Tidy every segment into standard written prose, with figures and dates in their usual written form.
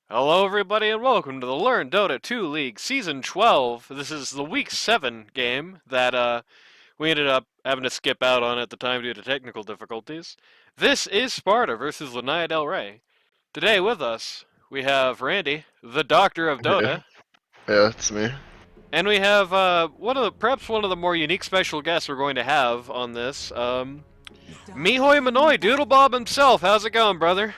Hello, everybody, and welcome to the Learn Dota 2 League Season 12. This is the Week 7 game that we ended up having to skip out on at the time due to technical difficulties. This is Sparta versus Lanaya del Rey. Today with us, we have Randy, the Doctor of Yeah, Dota, yeah, it's me. and we have perhaps one of the more unique special guests we're going to have on this, Mihoy Manoy, Doodle Bob himself. How's it going, brother?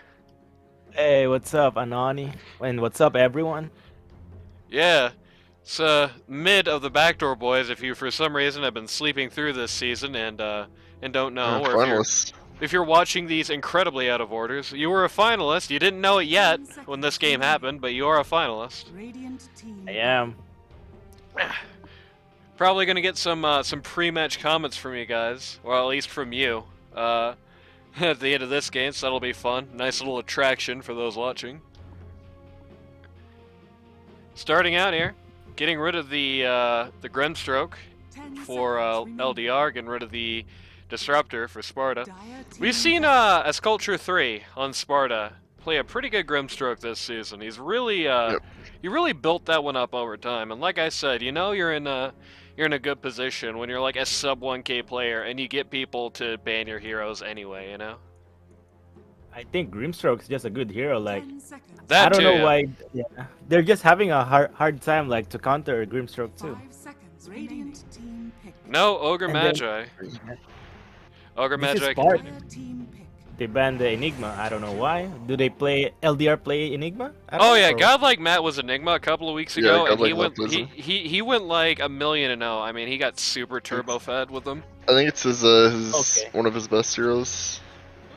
Hey, what's up, Anani? And what's up, everyone? Yeah, it's mid of the Backdoor Boys. If you for some reason have been sleeping through this season and don't know, or Finalist. if you're watching these incredibly out of orders, you were a finalist. You didn't know it yet when this game happened, but you are a finalist. I am. Probably gonna get some pre-match comments from you guys, or at least from you. At the end of this game, so that'll be fun. Nice little attraction for those watching. Starting out here, getting rid of the Grimstroke for LDR, getting rid of the Disruptor for Sparta. We've seen Esculture 3 on Sparta play a pretty good Grimstroke this season. He's really he really built that one up over time. And like I said, you know you're in a good position when you're like a sub 1K player and you get people to ban your heroes anyway, you know? I think Grimstroke's just a good hero. Like, That I don't too, know yeah. why. Yeah, they're just having a hard time like to counter Grimstroke too. No Ogre And then- Magi. Ogre This is Magi Sparta. continue. They banned the Enigma. I don't know why. Do they play LDR play Enigma? I don't Oh know, yeah, or- Godlike Matt was Enigma a couple of weeks Yeah, ago, and Godlike he Matt went plays him. he went like 1,000,000-0. I mean, he got super turbo fed with them. I think it's his Okay. one of his best heroes.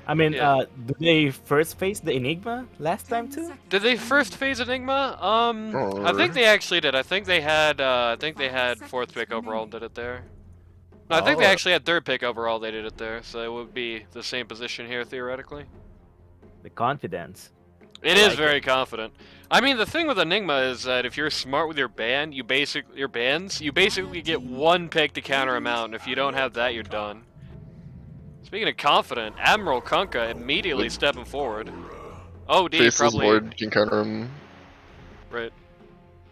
I mean, Yeah. do they first face the Enigma last time too? Did they first phase Enigma? Oh, I think they actually did. I think they had fourth pick overall and did it there. No, I think they Oh. actually had third pick overall. They did it there, so it would be the same position here theoretically. The confidence. It I is like very confident. I mean, the thing with Enigma is that if you're smart with your ban, you basically get one pick to counter him out, and if you don't have that, you're done. Speaking of confident, Admiral Kunkka immediately stepping forward. OD Faceless probably Void can counter him. right.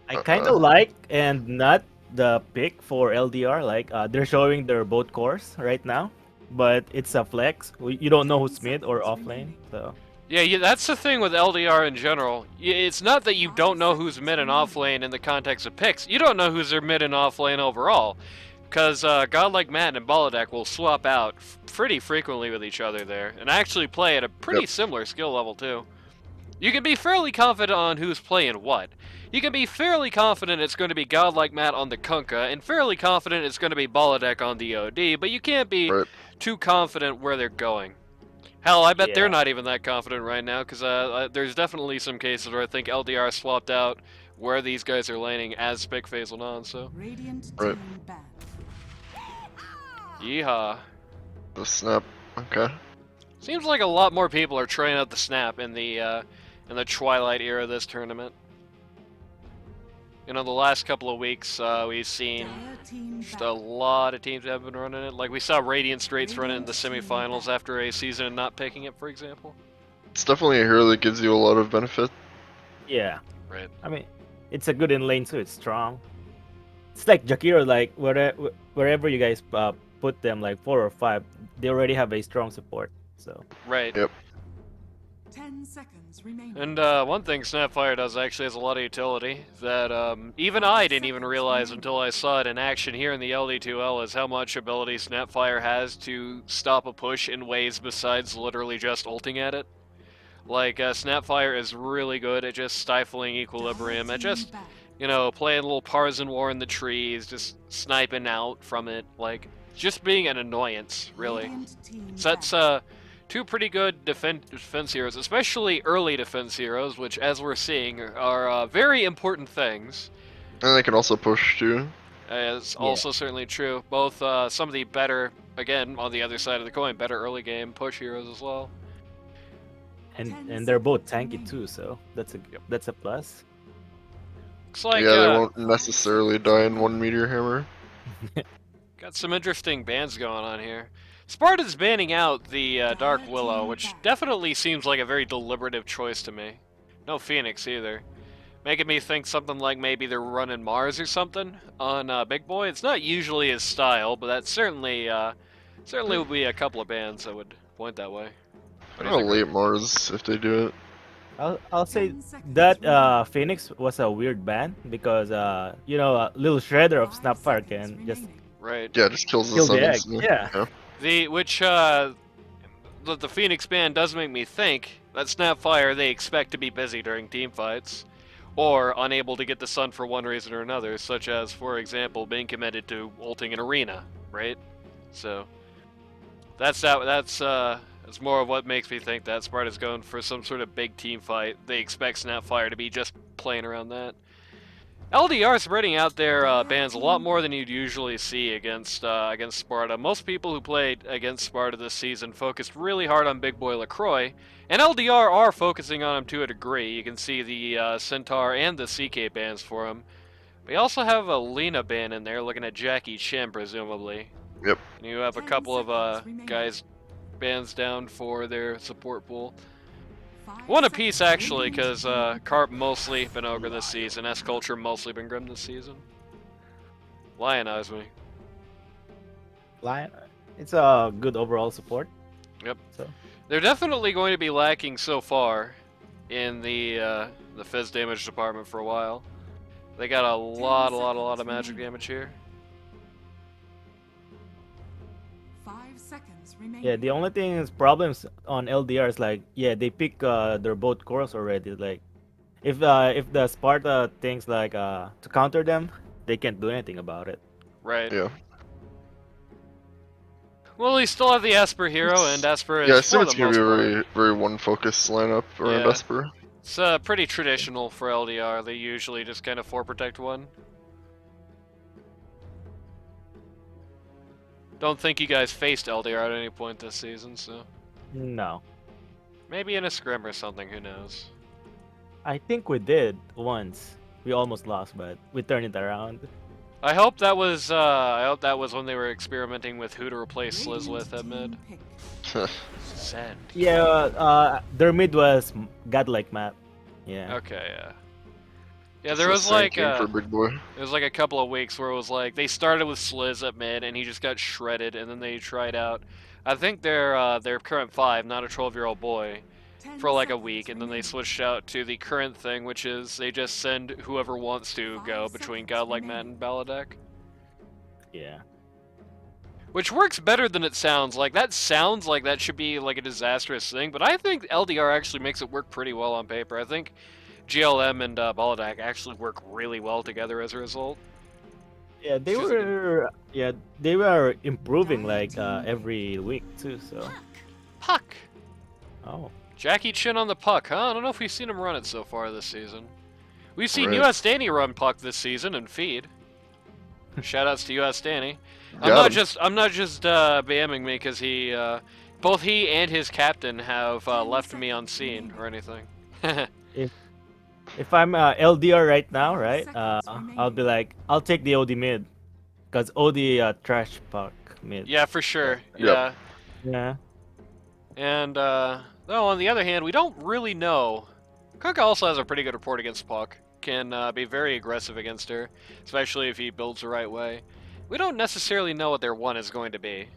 I kind of like and not the pick for LDR. Like they're showing their both cores right now, but it's a flex. You don't know who's mid or off lane, so Yeah, that's the thing with LDR in general. It's not that you don't know who's mid and off lane in the context of picks. You don't know who's their mid and off lane overall. Because Godlike Matt and Balladek will swap out pretty frequently with each other there, and actually play at a pretty similar skill level too. You can be fairly confident on who's playing what. You can be fairly confident it's going to be Godlike Matt on the Kunkka, and fairly confident it's going to be Balladek on the OD, but you can't be Right. too confident where they're going. Hell, I bet they're Yeah. not even that confident right now, because there's definitely some cases where I think LDR swapped out where these guys are laning as Spick phasing on, so. Right. Yeehaw. The snap. Okay. Seems like a lot more people are trying out the snap in the Twilight era of this tournament. You know, the last couple of weeks, we've seen just a lot of teams have been running it. Like, we saw Radiant Straits run it in the semifinals after a season and not picking it, for example. It's definitely a hero that gives you a lot of benefit. yeah. Right. I mean, it's a good in lane too. It's strong. It's like Jakiro. Like wherever you guys put them, like 4 or 5, they already have a strong support. So Right. Yep. 10 seconds remaining. And one thing Snapfire does actually has a lot of utility that even I didn't even realize until I saw it in action here in the LD2L is how much ability Snapfire has to stop a push in ways besides literally just ulting at it. Like, Snapfire is really good at just stifling equilibrium, at just, you know, playing a little Partisan War in the trees, just sniping out from it, like, just being an annoyance, really. So that's two pretty good defense heroes, especially early defense heroes, which, as we're seeing, are very important things. And they can also push too. It's also certainly true. Both some of the better, again, on the other side of the coin, better early game push heroes as well. and they're both tanky too. So that's a plus. Looks like Yeah, they won't necessarily die in one meteor hammer. got some interesting bans going on here. Sparta's banning out the Dark Willow, which definitely seems like a very deliberative choice to me. No Phoenix either. Making me think something like maybe they're running Mars or something on Big Boy. It's not usually his style, but that certainly would be a couple of bands that would point that way. I What do don't you know think, late Mars if they do it. I'll say 10 seconds that remaining. Phoenix was a weird ban because you know, a little shredder of 5 Snapfire seconds can just remaining. Right. Yeah, it just kills the kill the sun egg. instantly. Yeah. The Phoenix band does make me think that Snapfire they expect to be busy during team fights, or unable to get the sun for one reason or another, such as, for example, being committed to ulting an arena, right? So that's more of what makes me think that Sparta's going for some sort of big team fight. They expect Snapfire to be just playing around that. LDR spreading out their bans a lot more than you'd usually see against Sparta. Most people who played against Sparta this season focused really hard on Big Boy LaCroix, and LDR are focusing on him to a degree. You can see the Centaur and the CK bans for him. We also have a Lena ban in there, looking at Jackie Chen, presumably. Yep. And you have a 10 couple of seconds remaining. guys bans down for their support pool. 5 One apiece, seconds actually, remaining. because Carp mostly been ogre this season, S-Culture mostly been grim this season. Lionize me. Lion, it's a good overall support. Yep. So They're definitely going to be lacking so far in the Fizz damage department for a while. They got a lot of magic damage here. 5 seconds remaining. yeah, the only thing is problems on LDR is like, yeah, they pick their both cores already. Like, if the Sparta thinks like to counter them, they can't do anything about it. Right. Yeah. Well, we still have the Esper hero, and Esper is Yeah, I assume for it's the gonna most be a part. very one focused lineup around Yeah. Esper. It's pretty traditional for LDR. They usually just kind of 4-protect one. Don't think you guys faced LDR at any point this season, so No, maybe in a scrim or something. Who knows? I think we did once. We almost lost, but we turned it around. I hope that was when they were experimenting with who to replace Sliz with at mid. Radiant team pick. Send. Yeah, their mid was godlike map. Yeah. Okay, yeah. Yeah, It's there the was same like king for Big Boy. there was like a couple of weeks where it was like they started with Sliz at mid and he just got shredded, and then they tried out, I think their current 5, not a 12-year-old boy, 10 for like a seconds week, and then they remaining. switched out to the current thing, which is they just send whoever wants to go 5 between seconds Godlike Matt remaining. and Baladek. Yeah. Which works better than it sounds. Like, that sounds like that should be like a disastrous thing, but I think LDR actually makes it work pretty well on paper. I think GLM and Baladek actually work really well together as a result. Yeah, they She's a were. Yeah, they were improving like every week too. So. Puck! Oh. Jackie Chin on the puck, huh? I don't know if we've seen him run it so far this season. We've seen Right. US Danny run puck this season and feed. Shoutouts to US Danny. I'm Got not just BMing me because both he and his captain have 10 left me seconds unseen or remaining. anything. If I'm LDR right now, right? 5 seconds I'll be remaining. like, I'll take the OD mid, cause OD trash puck mid. Yeah, for sure. Yep. Yeah. Yeah. And though on the other hand, we don't really know. Cook also has a pretty good report against Puck. Can be very aggressive against her, especially if he builds the right way. We don't necessarily know what their 1 is going to be.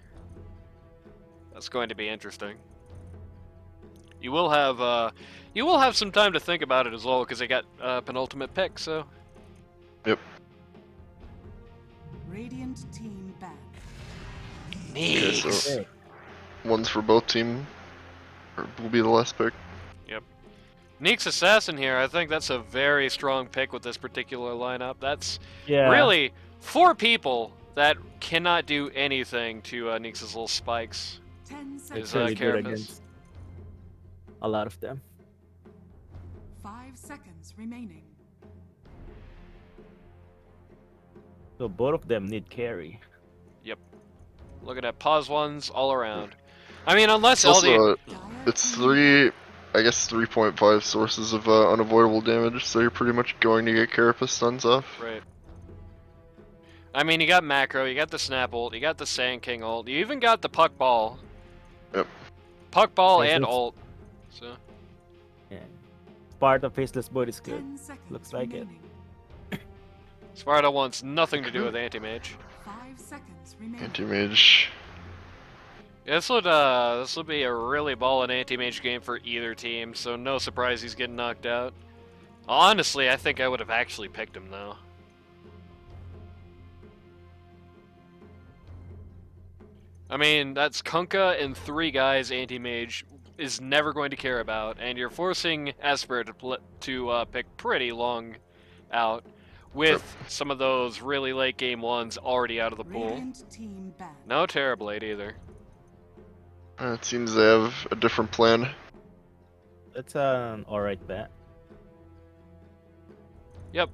That's going to be interesting. You will have some time to think about it as well, because they got penultimate pick. So Radiant team back. Okay, so Okay. one's for both team, or will be the last pick. Neek's Assassin here, I think that's a very strong pick with this particular lineup. That's Yeah. really 4 people that cannot do anything to Neek's little spikes. 10 Is seconds. Really good Carapace. against a lot of them. 5 seconds remaining. So both of them need carry. Looking at pause ones all around. I mean, unless It's also LD... Dire it's team 3, I guess 3.5 sources of unavoidable damage, so you're pretty much going to get Carapace stuns off. Right. I mean, you got Macro, you got the Snap ult, you got the Sand King ult, you even got the Puck Ball. Yep. Puck Ball Okay, so and it's- ult. So, Yeah. Sparta Faceless Boy is good. 10 seconds Looks like it. remaining. Sparta wants nothing to do with anti-mage. 5 seconds remaining. Anti-mage. Yeah, this would be a really ballin' anti-mage game for either team, so no surprise he's getting knocked out. Honestly, I think I would have actually picked him though. I mean, that's Kunkka and 3 guys anti-mage is never going to care about, and you're forcing Esper to pick pretty long out, with some of those really late game ones already out of the pool. Radiant team banned. No Terrorblade either. It seems they have a different plan. That's an alright bet. Yep.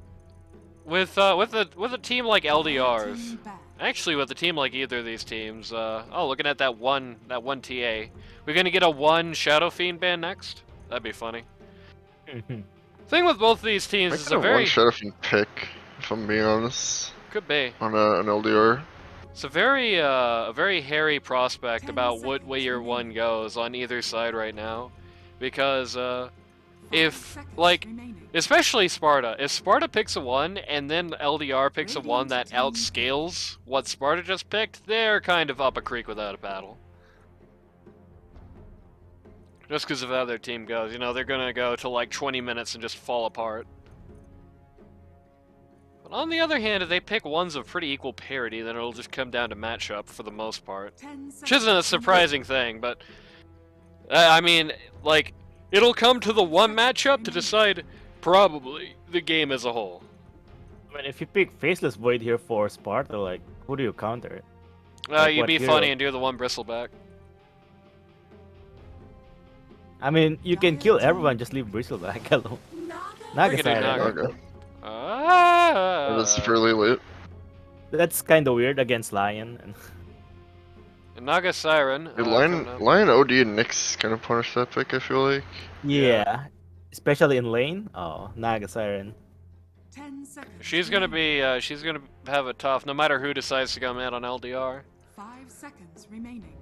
With a team like LDR's, Team banned. actually with a team like either of these teams, oh, looking at that one TA, we're gonna get a 1 Shadow Fiend ban next. That'd be funny. Thing with both of these teams I is could a have very one Shadow Fiend pick, if I'm being honest, could be. on an LDR. It's a very hairy prospect 10 about what way seconds your remaining. 1 goes on either side right now, because 5 if seconds like. remaining. Especially Sparta. If Sparta picks a 1 and then LDR picks a 1 that Radiant outscales what Sparta just picked, they're kind of up a creek without a paddle. Just because of how their team goes. You know, they're going to go to like 20 minutes and just fall apart. But on the other hand, if they pick 1s of pretty equal parity, then it'll just come down to matchup for the most part. 10 Which isn't a seconds surprising thing, but... I mean, like, it'll come to the 1 matchup to decide probably the game as a whole. I mean, if you pick Faceless Void here for Sparta, like, who do you counter? Like You'd what be hero? funny and do the 1 bristleback. I mean, you can kill everyone, just leave Bristleback alone. We could do Nagasai, Naga. right? Okay. Ah, That's fairly late. That's kind of weird against Lion. And Naga Siren. Lion OD and Nyx kind of punish that pick, I feel like. yeah, especially in lane. Oh, Naga Siren. 10 seconds She's gonna remaining. be. She's gonna have it tough, no matter who decides to come in on LDR. 5 seconds remaining.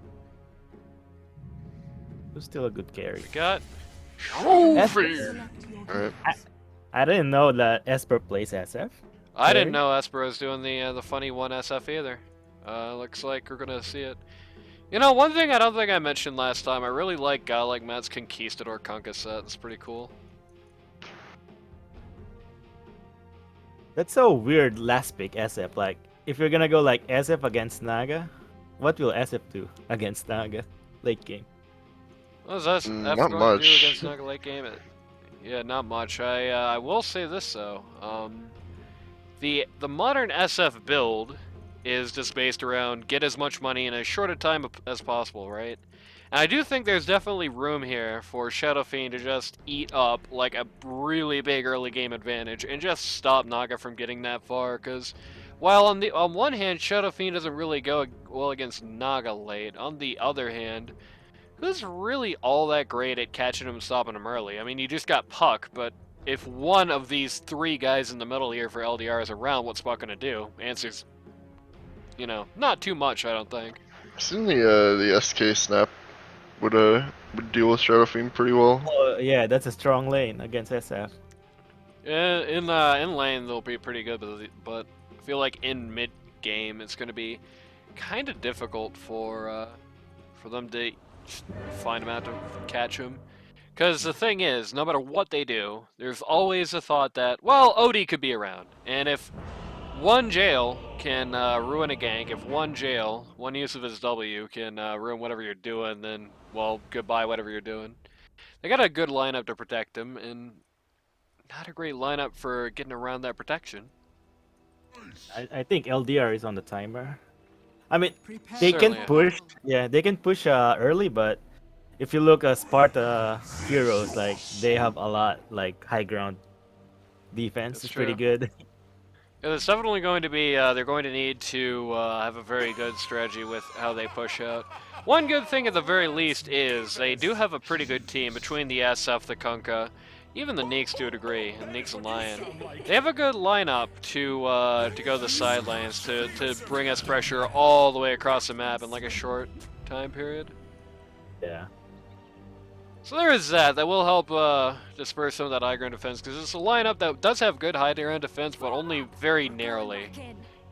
Who's still a good carry. We got. Esper. Select your Alright. heroes. I didn't know that Esper plays SF. I didn't Okay. know Esper was doing the funny 1 SF either. Looks like we're gonna see it. You know, one thing I don't think I mentioned last time, I really like guy like Matt's Conquistador Kunkka set. It's pretty cool. That's so weird. Last pick SF. Like, if you're gonna go like SF against Naga, what will SF do against Naga late game? What is that? Not going to do much. against Naga late game? Yeah, not much. I will say this though. The modern SF build is just based around get as much money in as short a time as possible, right? And I do think there's definitely room here for Shadow Fiend to just eat up like a really big early game advantage and just stop Naga from getting that far. Because while on one hand Shadow Fiend doesn't really go well against Naga late, on the other hand, who's really all that great at catching him and stopping him early? I mean, you just got Puck, but if one of these 3 guys in the middle here for LDR is around, what's Puck gonna do? Answer's, you know, not too much, I don't think. I assume the SK snap would deal with Shadow Fiend pretty well. Oh, yeah, that's a strong lane against SF. In lane they'll be pretty good, but I feel like in mid game it's gonna be kind of difficult for them to find him out to catch him. Because the thing is, no matter what they do, there's always a thought that, well, OD could be around. And if one jail can ruin a gank, if one use of his W can ruin whatever you're doing, then, well, goodbye whatever you're doing. They got a good lineup to protect him, and not a great lineup for getting around that protection. I think LDR is on the timer. I mean, Prepare they can Certainly. push. Yeah, they can push early, but if you look at Sparta heroes, like they have a lot like high ground defense. That's It's pretty true. good. Yeah, there's definitely going to be, they're going to need to have a very good strategy with how they push out. One good thing at the very least is they do have a pretty good team between the SF, the Kunkka, even the Neeks to a degree, and Neeks and Lion. They have a good lineup to go the side lanes, to bring us pressure all the way across the map in like a short time period. Yeah. So there is that. That will help disperse some of that high ground defense, because it's a lineup that does have good high ground defense, but only very narrowly.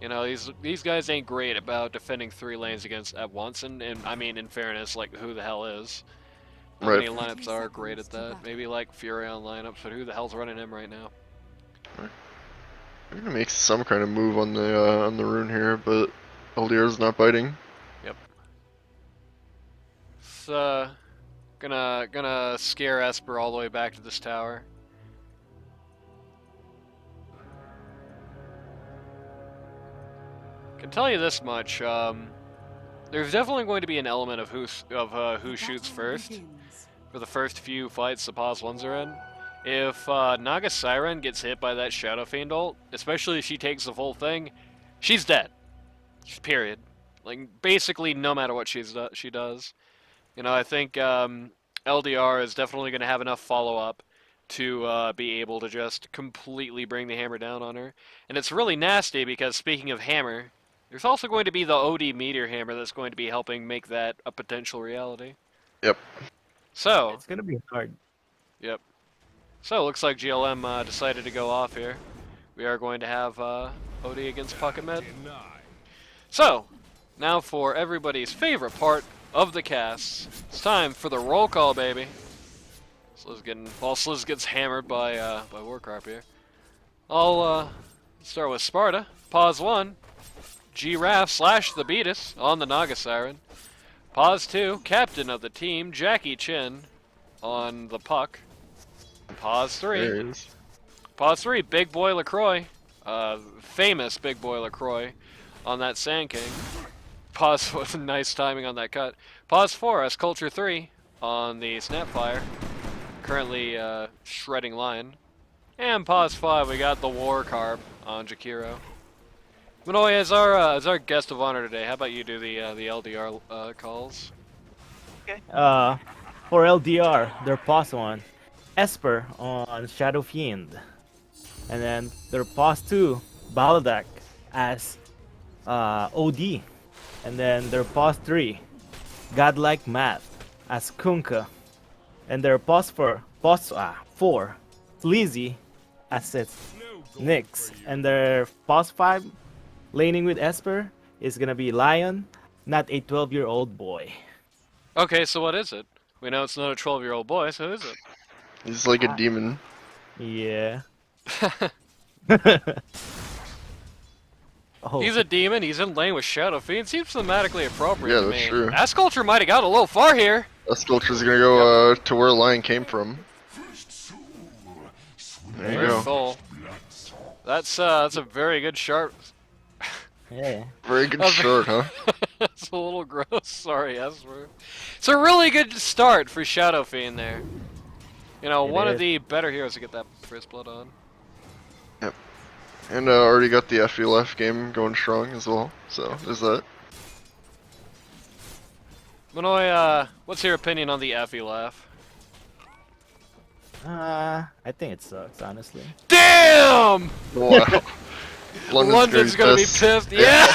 You know, these guys ain't great about defending 3 lanes against at once, and I mean, in fairness, like, who the hell is? Not Right. many lineups are great at that. Maybe like Furion lineups, but who the hell's running him right now? I'm gonna make some kind of move on the rune here, but LDR's not biting. Yep. It's gonna scare Esper all the way back to this tower. Can tell you this much. There's definitely going to be an element of who shoots first for the first few fights the pause ones are in. If Naga Siren gets hit by that Shadow Fiend ult, especially if she takes the full thing, she's dead. Period. Like, basically, no matter what she does. You know, I think LDR is definitely going to have enough follow-up to be able to just completely bring the hammer down on her. And it's really nasty because, speaking of hammer, there's also going to be the OD Meteor Hammer that's going to be helping make that a potential reality. Yep. So, It's gonna be hard. yep. So, it looks like GLM decided to go off here. We are going to have OD against Pocket Med. So, now for everybody's favorite part of the cast. It's time for the roll call, baby. Sliz gets hammered by Warcarp here. I'll start with Sparta. Pause 1. Giraffe / the Beatus on the Naga Siren. Pause 2. Captain of the team, Jackie Chen on the Puck. Pause 3. There it is. Pause 3. Big Boy LaCroix. Famous Big Boy LaCroix on that Sand King. Pause with nice timing on that cut. Pause 4. S Culture 3 on the Snapfire. Currently shredding line. And pause 5. We got the Warcarp on Jakiro. Manoy, as our guest of honor today, how about you do the LDR calls? Okay. For LDR, their pause 1, Esper on Shadow Fiend, and then their pause 2, Baladak as OD, and then their pause 3, Godlike Math as Kunkka, and their pause 4, Sleazy as its Nyx, and their pause 5, laning with Esper, is gonna be Lion, not a 12-year-old boy. Okay, so what is it? We know it's not a 12-year-old boy, so who is it? He's like a demon. Yeah. Oh. He's a demon, he's in lane with Shadow Fiend. Seems thematically appropriate Yeah, to that's me. true. Asculture might have got a little far here. Sculpture's gonna go to where Lion came from. There you Very go. full. That's a very good sharp. Yeah. Very good short, huh? That's a little gross. Sorry, Esper. It's a really good start for Shadow Fiend there. You know, It one of is. the better heroes to get that first blood on. Yep. And already got the FELF game going strong as well. So there's that. Manoy, what's your opinion on the Effie laugh? I think it sucks, honestly. Damn! Wow. London's gonna be pissed. Yeah!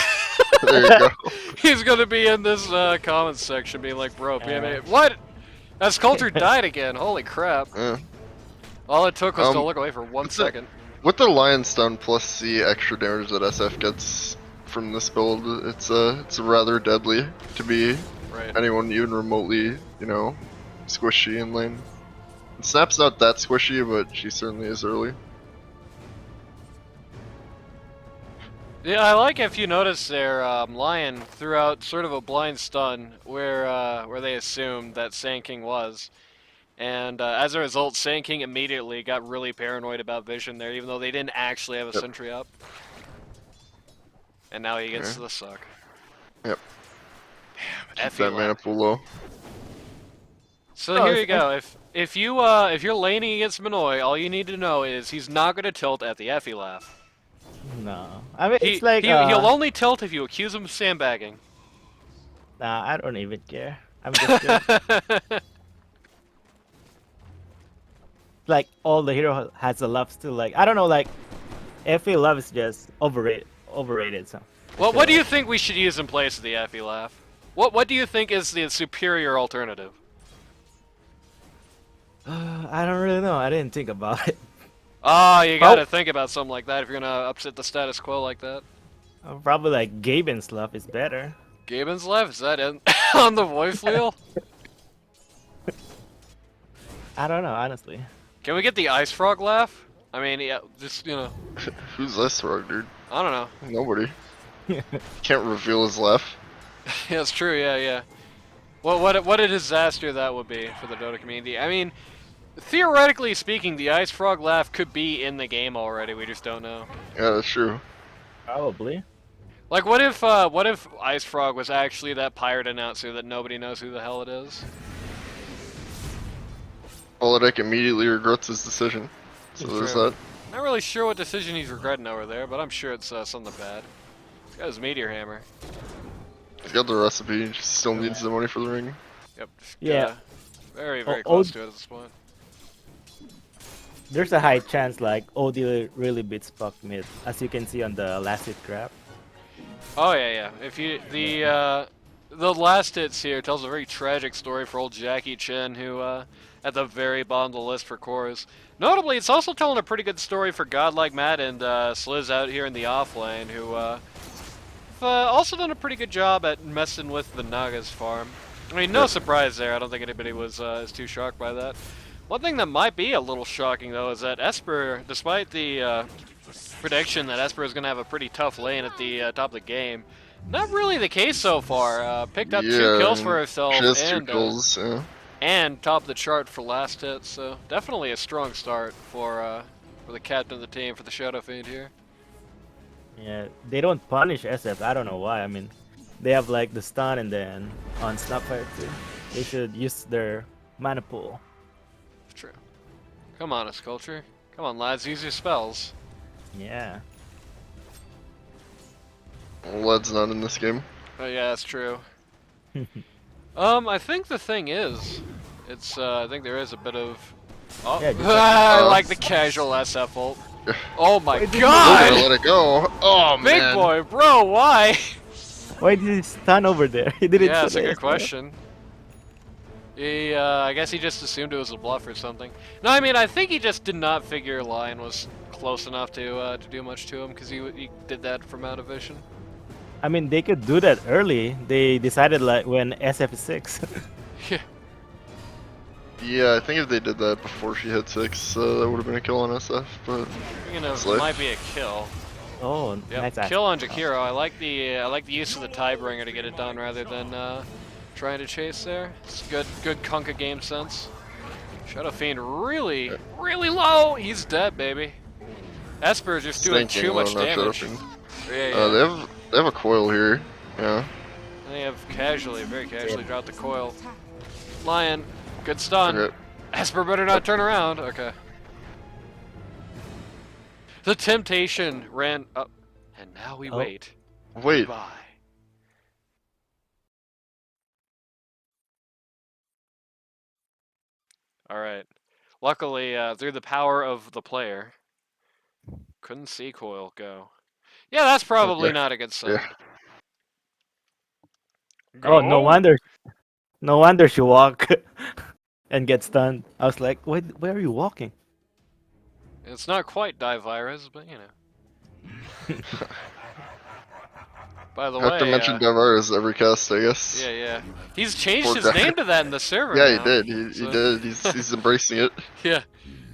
There you go. He's gonna be in this comments section being like, bro, PMA. What? That Sculpture died again. Holy crap. Yeah. All it took was to Um, look away for 1 what's that? second. With the Lion Stun plus the extra damage that SF gets from this build, it's rather deadly to be Right. anyone even remotely, squishy in lane. And Snap's not that squishy, but she certainly is early. Yeah, I like if you notice there, Lion threw out sort of a blind stun where they assumed that Sand King was. And as a result, Sand King immediately got really paranoid about vision there, even though they didn't actually have a sentry up. And now he gets Okay. the suck. Yep. Damn, Keep that mana pool low. So Oh, here if- you go. If you're laning against Manoy, all you need to know is he's not gonna tilt at the Effie laugh. No. I mean, it's like, He'll only tilt if you accuse him of sandbagging. nah, I don't even care. I'm just good. Like, all the hero has a love still, like, I don't know, like, FA love is just overrated, so. Well, what do you think we should use in place of the Effie laugh? What do you think is the superior alternative? I don't really know. I didn't think about it. Ah, you Prob- gotta think about something like that if you're gonna upset the status quo like that. Probably like Gaben's love is better. Gaben's left? Is that in on the voice wheel? I don't know, honestly. Can we get the ice frog laugh? I mean, yeah, just, you know, Who's this rogue, dude? I don't know. Nobody. Can't reveal his laugh. Yeah, it's true, yeah, yeah. Well, what a disaster that would be for the Dota community. I mean, theoretically speaking, the ice frog laugh could be in the game already, we just don't know. Yeah, that's true. Probably. Like, what if Ice Frog was actually that pirate announcer that nobody knows who the hell it is? Holodeck immediately regrets his decision. So there's True. that. Not really sure what decision he's regretting over there, but I'm sure it's something bad. He's got his meteor hammer. He's got the recipe, he just still needs the money for the ring. Yep. Just, Yeah. very, very Oh, close to it at this point. There's a high chance like OD really beats Puck mid, as you can see on the last hit graph. Oh yeah, yeah. If you the last hits here tells a very tragic story for old Jackie Chen, who at the very bottom of the list for cores. Notably, it's also telling a pretty good story for Godlike Matt and Sliz out here in the off lane, who have also done a pretty good job at messing with the Naga's farm. I mean, no surprise there. I don't think anybody was is too shocked by that. One thing that might be a little shocking though is that Esper, despite the prediction that Esper is going to have a pretty tough lane at the top of the game, not really the case so far. Picked up 2 kills for herself She has 2 and kills, yeah. and top of the chart for last hit, so definitely a strong start for the captain of the team for the Shadow Fiend here. Yeah, they don't punish SF. I don't know why. I mean, they have like the stun and then on Snapfire too. They should use their mana pool. True. Come on, Culture. Come on, lads, use your spells. Yeah. Led's not in this game. Oh yeah, that's true. I think the thing is, it's I think there is a bit of. Oh, Yeah, just I like the casual SF ult. Oh my They're gonna god! let it go. Oh Big man. boy, bro, why? Why did he stun over there? He didn't. Yeah, that's a say good it. question. He, I guess he just assumed it was a bluff or something. No, I mean, I think he just did not figure Lion was close enough to do much to him, because he did that from out of vision. I mean, they could do that early. They decided like when SF is 6. Yeah. Yeah, I think if they did that before she hit 6, that would have been a kill on SF, but You know, It's it like- might be a kill. Oh, Yep. nice ass. Kill on Jakiro. I like the use of the Tidebringer to get it done rather than trying to chase there. It's good Kunkka game sense. Shadow Fiend really low. He's dead, baby. Esper is just doing Stinking too much low, not Shadow damage. Fiend. Yeah, yeah. They have a coil here. Yeah. They have very casually dropped the coil. Lion, good stun. Okay. Esper better not turn around. Okay. The temptation ran up, and now we Oh. wait. Wait. Bye. All right. Luckily, through the power of the player, couldn't see coil go. Yeah, that's probably Okay. not a good sign. Yeah. Oh, no wonder. No wonder she walk and get stunned. I was like, where are you walking? It's not quite Die Virus, but you know. By the Have way, to mention Davara's every cast, I guess. yeah, yeah. He's changed Poor his guy. name to that in the server Yeah, now. he did. He So- did. He's embracing it. Yeah.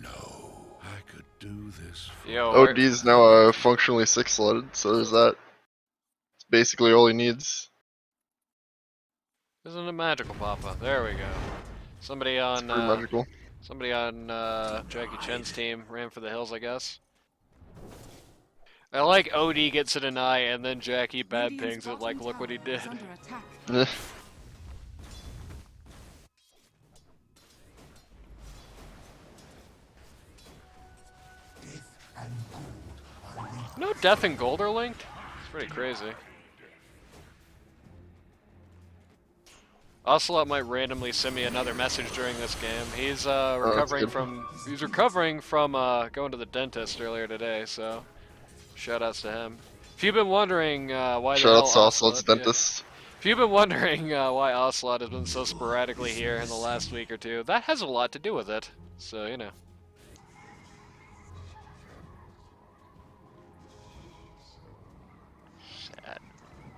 No, I could do this. Yo, OD's now functionally 6-slotted, so there's that. It's basically all he needs. isn't it magical, Papa? There we go. Somebody It's on pretty magical. Jackie Chen's team ran for the hills, I guess. I like OD gets it an eye and then Jackie bad Radiant's pings it bottom like, look what he tower did. is under attack. Eh. No Death and Gold are linked? It's pretty crazy. Ocelot might randomly send me another message during this game. He's recovering good. from going to the dentist earlier today, so shoutouts to him. If you've been wondering why the Shout hell out to Ocelot's yeah. dentist. If you've been wondering why Ocelot has been so sporadically here in the last week or two, that has a lot to do with it. So, you know.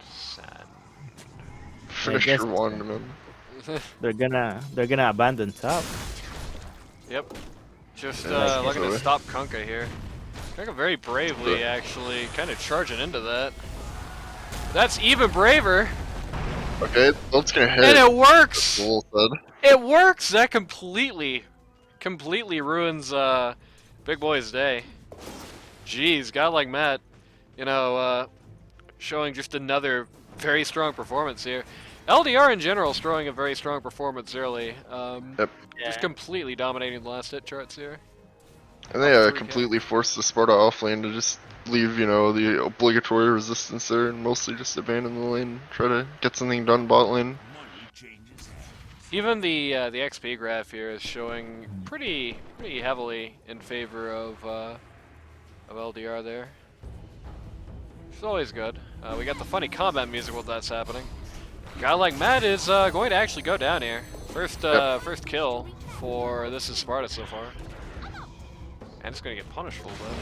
Sad. Finish guess- your wand, man. They're gonna abandon top. Yep. Just Yeah, looking to easily. stop Kunkka here. Kunkka very bravely, actually, kind of charging into that. That's even braver, Okay, that's gonna hit. and it works. That's well said. It works. That completely ruins Big Boy's day. Jeez, guy like Matt, you know, showing just another very strong performance here. LDR in general is throwing a very strong performance early. Yep. Just completely dominating the last hit charts here. And they completely forced the Sparta off lane to just leave, you know, the obligatory resistance there and mostly just abandon the lane, try to get something done bot lane. Even the XP graph here is showing pretty heavily in favor of LDR there. It's always good. We got the funny combat music while that's happening. Guy like Matt is going to actually go down here. First kill for this is Sparta so far. And it's going to get punished a little bit.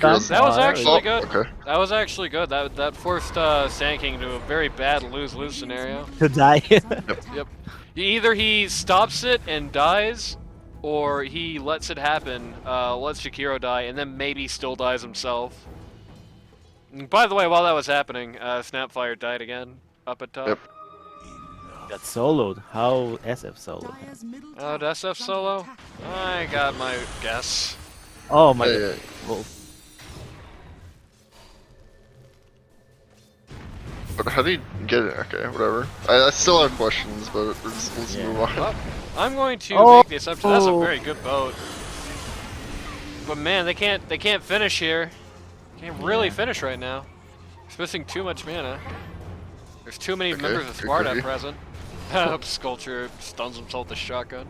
That was actually good. Okay. That was actually good. That forced Sand King into a very bad lose-lose scenario. To die. Yep. Either he stops it and dies, or he lets it happen, lets Shakiro die, and then maybe still dies himself. And by the way, while that was happening, Snapfire died again up at top. Yep. Got soloed. How SF soloed? Dire's middle Oh, tower SF is under solo? attack. I got my guess. Oh my Yeah, god. yeah. Well, But how do you get it? Okay, whatever. I still have questions, but let's Yeah. move on. Well, I'm going to Oh. make the assumption that's a very good boat. But man, they can't finish here. Can't really finish right now. It's missing too much mana. There's too many Okay, members of good Sparta cookie. present. Sculpture stuns himself with a shotgun.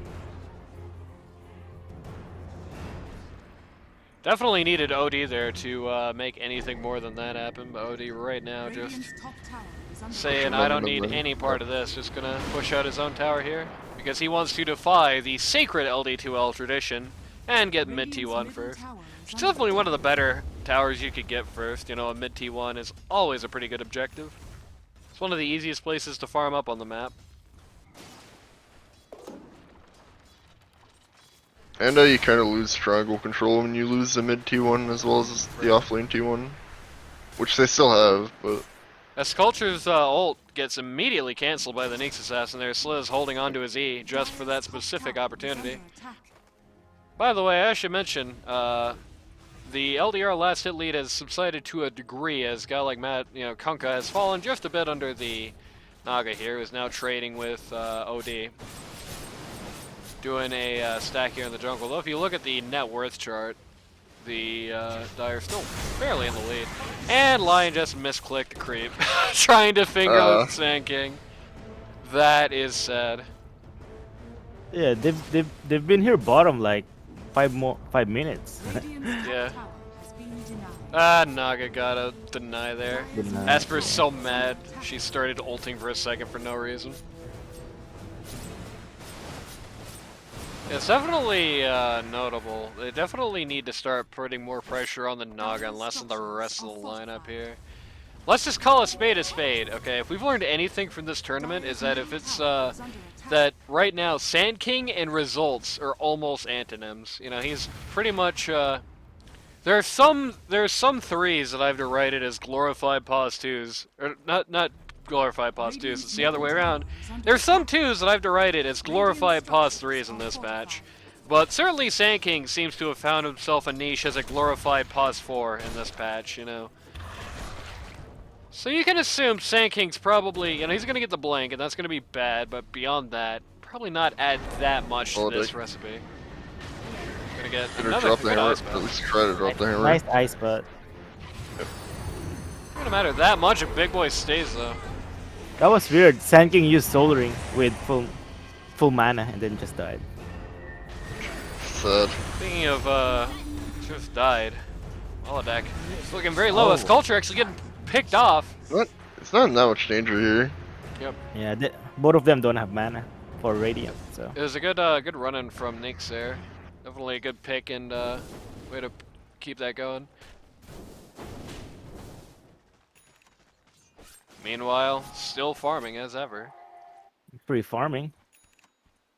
Definitely needed OD there to make anything more than that happen. But OD right now just Radiant's top tower is under saying, I don't need any part of this. Just gonna push out his own tower here. Because he wants to defy the sacred LD2L tradition and get mid Radiant's T1 middle first. tower is It's under definitely one of the attack. better towers you could get first. You know, a mid T1 is always a pretty good objective. It's one of the easiest places to farm up on the map. And you kind of lose triangle control when you lose the mid T1 as well as the offlane T1. Which they still have, but... As Sculpture's ult gets immediately cancelled by the Nyx Assassin there, Sliz holding onto his E just for that specific opportunity. By the way, I should mention, the LDR last hit lead has subsided to a degree as a guy like Matt, you know, Kunkka has fallen just a bit under the Naga here, who's now trading with OD. Doing a stack here in the jungle. Though if you look at the net worth chart, the Dire's still fairly in the lead. And Lion just misclicked the creep, trying to finger Sand King. That is sad. yeah, they've been here bottom like 5 minutes. Radiant's top Yeah. tower has been denied. Ah, Naga got a deny there. Deny. Esper's so mad, she started ulting for a second for no reason. It's definitely notable. They definitely need to start putting more pressure on the Naga and less on the rest of the lineup here. Let's just call a spade, okay? If we've learned anything from this tournament is that if it's, that right now Sand King and Results are almost antonyms. You know, he's pretty much, there's some threes that I've derided as glorified pause twos. Or not glorified pause twos, it's the other way around. There's some twos that I've derided as glorified pause threes in this match. But certainly Sand King seems to have found himself a niche as a glorified pause 4 in this patch, you know. So you can assume Sand King's probably, you know, he's going to get the blank, and that's going to be bad, but beyond that, probably not add that much to this recipe. Gonna get Better another drop the good hammer, ice at battle. least try to drop the hammer. Nice ice, but Not gonna matter that much if Big Boy stays, though. that was weird. Sand King used Soul Ring with full mana and then just died. Sad. Speaking of, just died. Holodeck. It's looking very low. Oh. His culture actually getting picked off. It's not in that much danger here. Yep. Yeah, both of them don't have mana for Radiant, so It was a good run-in from Nyx there. Definitely a good pick and way to keep that going. Meanwhile, still farming as ever. free farming.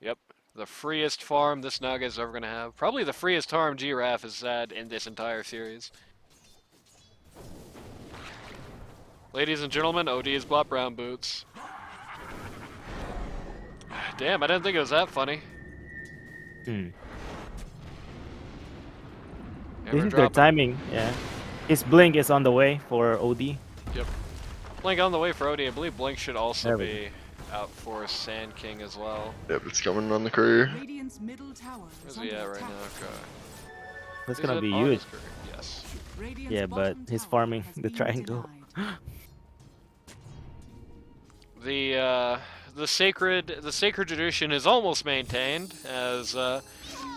Yep, the freest farm this Naga is ever gonna have. Probably the freest farm Giraffe has had in this entire series. Ladies and gentlemen, OD has bought brown boots. Damn, I didn't think it was that funny. Hmm. And This we're is their dropping. timing. Yeah, his blink is on the way for OD. Yep. Blink on the way for OD. I believe Blink should also There we be out for Sand King as well. Yep, it's coming on the courier. Radiant's middle tower Where's is he under at right attack. now? Okay. That's Is gonna it be on huge. his career? Yes. Radiant's Yeah, but bottom he's tower farming has the been triangle. denied. The sacred tradition is almost maintained as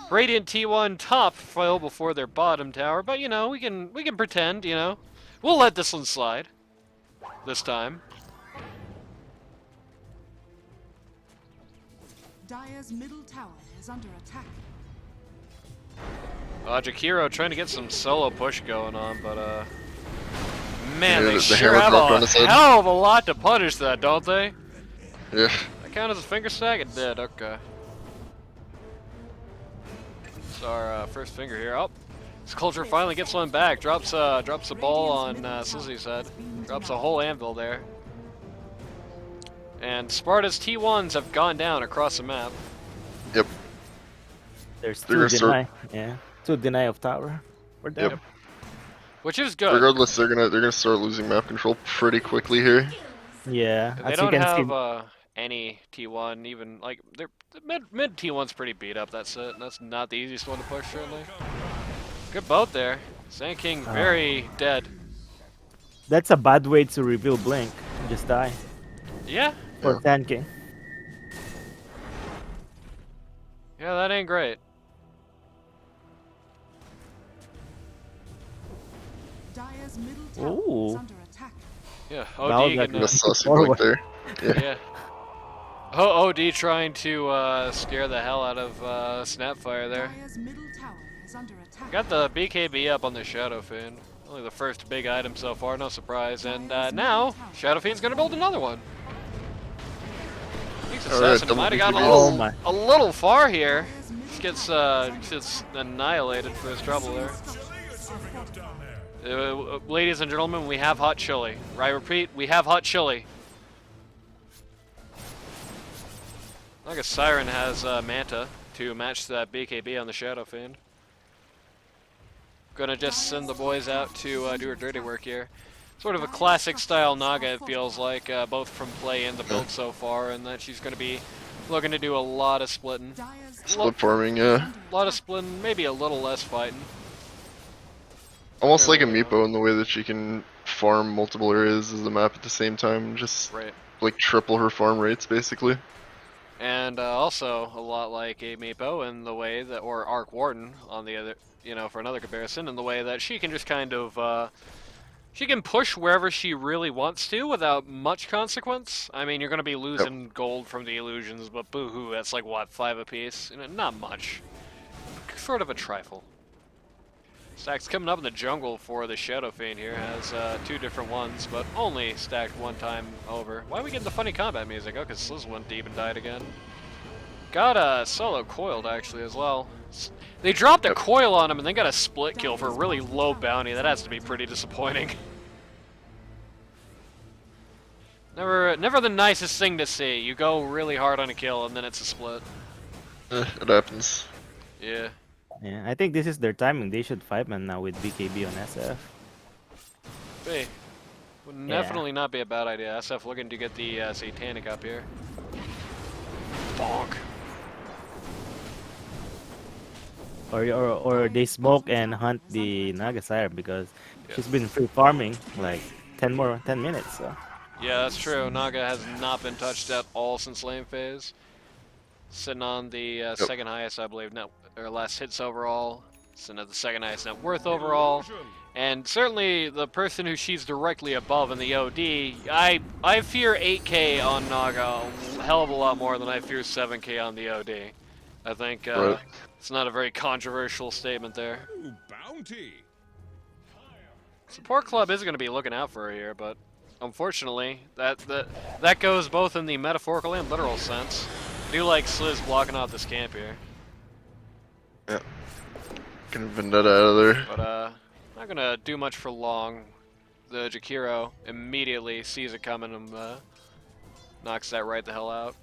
Radiant T1 top fell before their bottom tower, but you know we can pretend, you know, we'll let this one slide this time. Dire's middle tower is under attack. Jakiro trying to get some solo push going on, but man, Yeah, they the sure hammer have dropped on a his head. hell of a lot to punish that, don't they? Yeah. That count as a finger stack? It did. Okay. It's our first finger here. Oh, this culture finally gets one back. Drops a ball on Slizzy's head. Drops a whole anvil there. And Sparta's T1s have gone down across the map. Yep. There's They're two gonna start- deny. Yeah, two deny of tower. For them. Yep. Which is good. Regardless, they're gonna start losing map control pretty quickly here. Yeah, They as you don't can have see. any T1, even like they're mid T1's pretty beat up. That's it. That's not the easiest one to push, certainly. Good boat there. Sand King very dead. That's a bad way to reveal blink. Just die Yeah, for Yeah. Sand King. yeah, that ain't great. Dire's middle tower Ooh. is under attack. Yeah, Wow, OD that getting That's saucy Forward. blink there. Yeah. yeah. OD trying to scare the hell out of Snapfire there. Dire's middle tower is under attack. Got the BKB up on the Shadow Fiend. Only the first big item so far, no surprise. And now, Shadow Fiend's gonna build another one. Thinks Assassin double might have gotten BKB. Oh my. a little far here. Just gets annihilated for his trouble there. Ladies and gentlemen, we have hot chili. I repeat, we have hot chili. Like a Siren has Manta to match that BKB on the Shadow Fiend. Gonna just send the boys out to do her dirty work here. Sort of a classic style Naga, it feels like, both from play and the build so far, and that she's gonna be looking to do a lot of splitting. Dire's Split farming, yeah. A lot of splitting, maybe a little less fighting. Almost like a Meepo in the way that she can farm multiple areas of the map at the same time, just Right. like triple her farm rates basically. And also a lot like a Meepo in the way that, or Arc Warden on the other, you know, for another comparison, in the way that she can just kind of, she can push wherever she really wants to without much consequence. I mean, you're going to be losing gold from the illusions, but boo-hoo, that's like, what, 5 apiece? You know, not much. Sort of a trifle. Stacks coming up in the jungle for the Shadow Fiend here. Has 2 different ones, but only stacked one time over. Why are we getting the funny combat music? Oh, because Sliz went deep and died again. Got a solo coiled, actually, as well. They dropped a coil on him and then got a split kill for a really low bounty. That has to be pretty disappointing. Never the nicest thing to see. You go really hard on a kill and then it's a split. It happens. Yeah. Yeah, I think this is their timing. They should 5-man now with BKB on SF. Hey, would definitely not be a bad idea. SF looking to get the Satanic up here. Bonk. Or they smoke and hunt the Nagasire because she's been free farming like 10 minutes. So Yeah, that's true. Naga has not been touched at all since lane phase. Sitting on the second highest, I believe, or last hits overall. So the second highest net worth overall. And certainly the person who she's directly above in the OD, I fear 8K on Naga a hell of a lot more than I fear 7K on the OD. I think Right. it's not a very controversial statement there. Ooh, bounty. Support Club is going to be looking out for her here, but unfortunately, that goes both in the metaphorical and literal sense. I do like Sliz blocking off this camp here. Yeah. Getting Vendetta out of there. But not gonna do much for long. The Jakiro immediately sees it coming and knocks that right the hell out.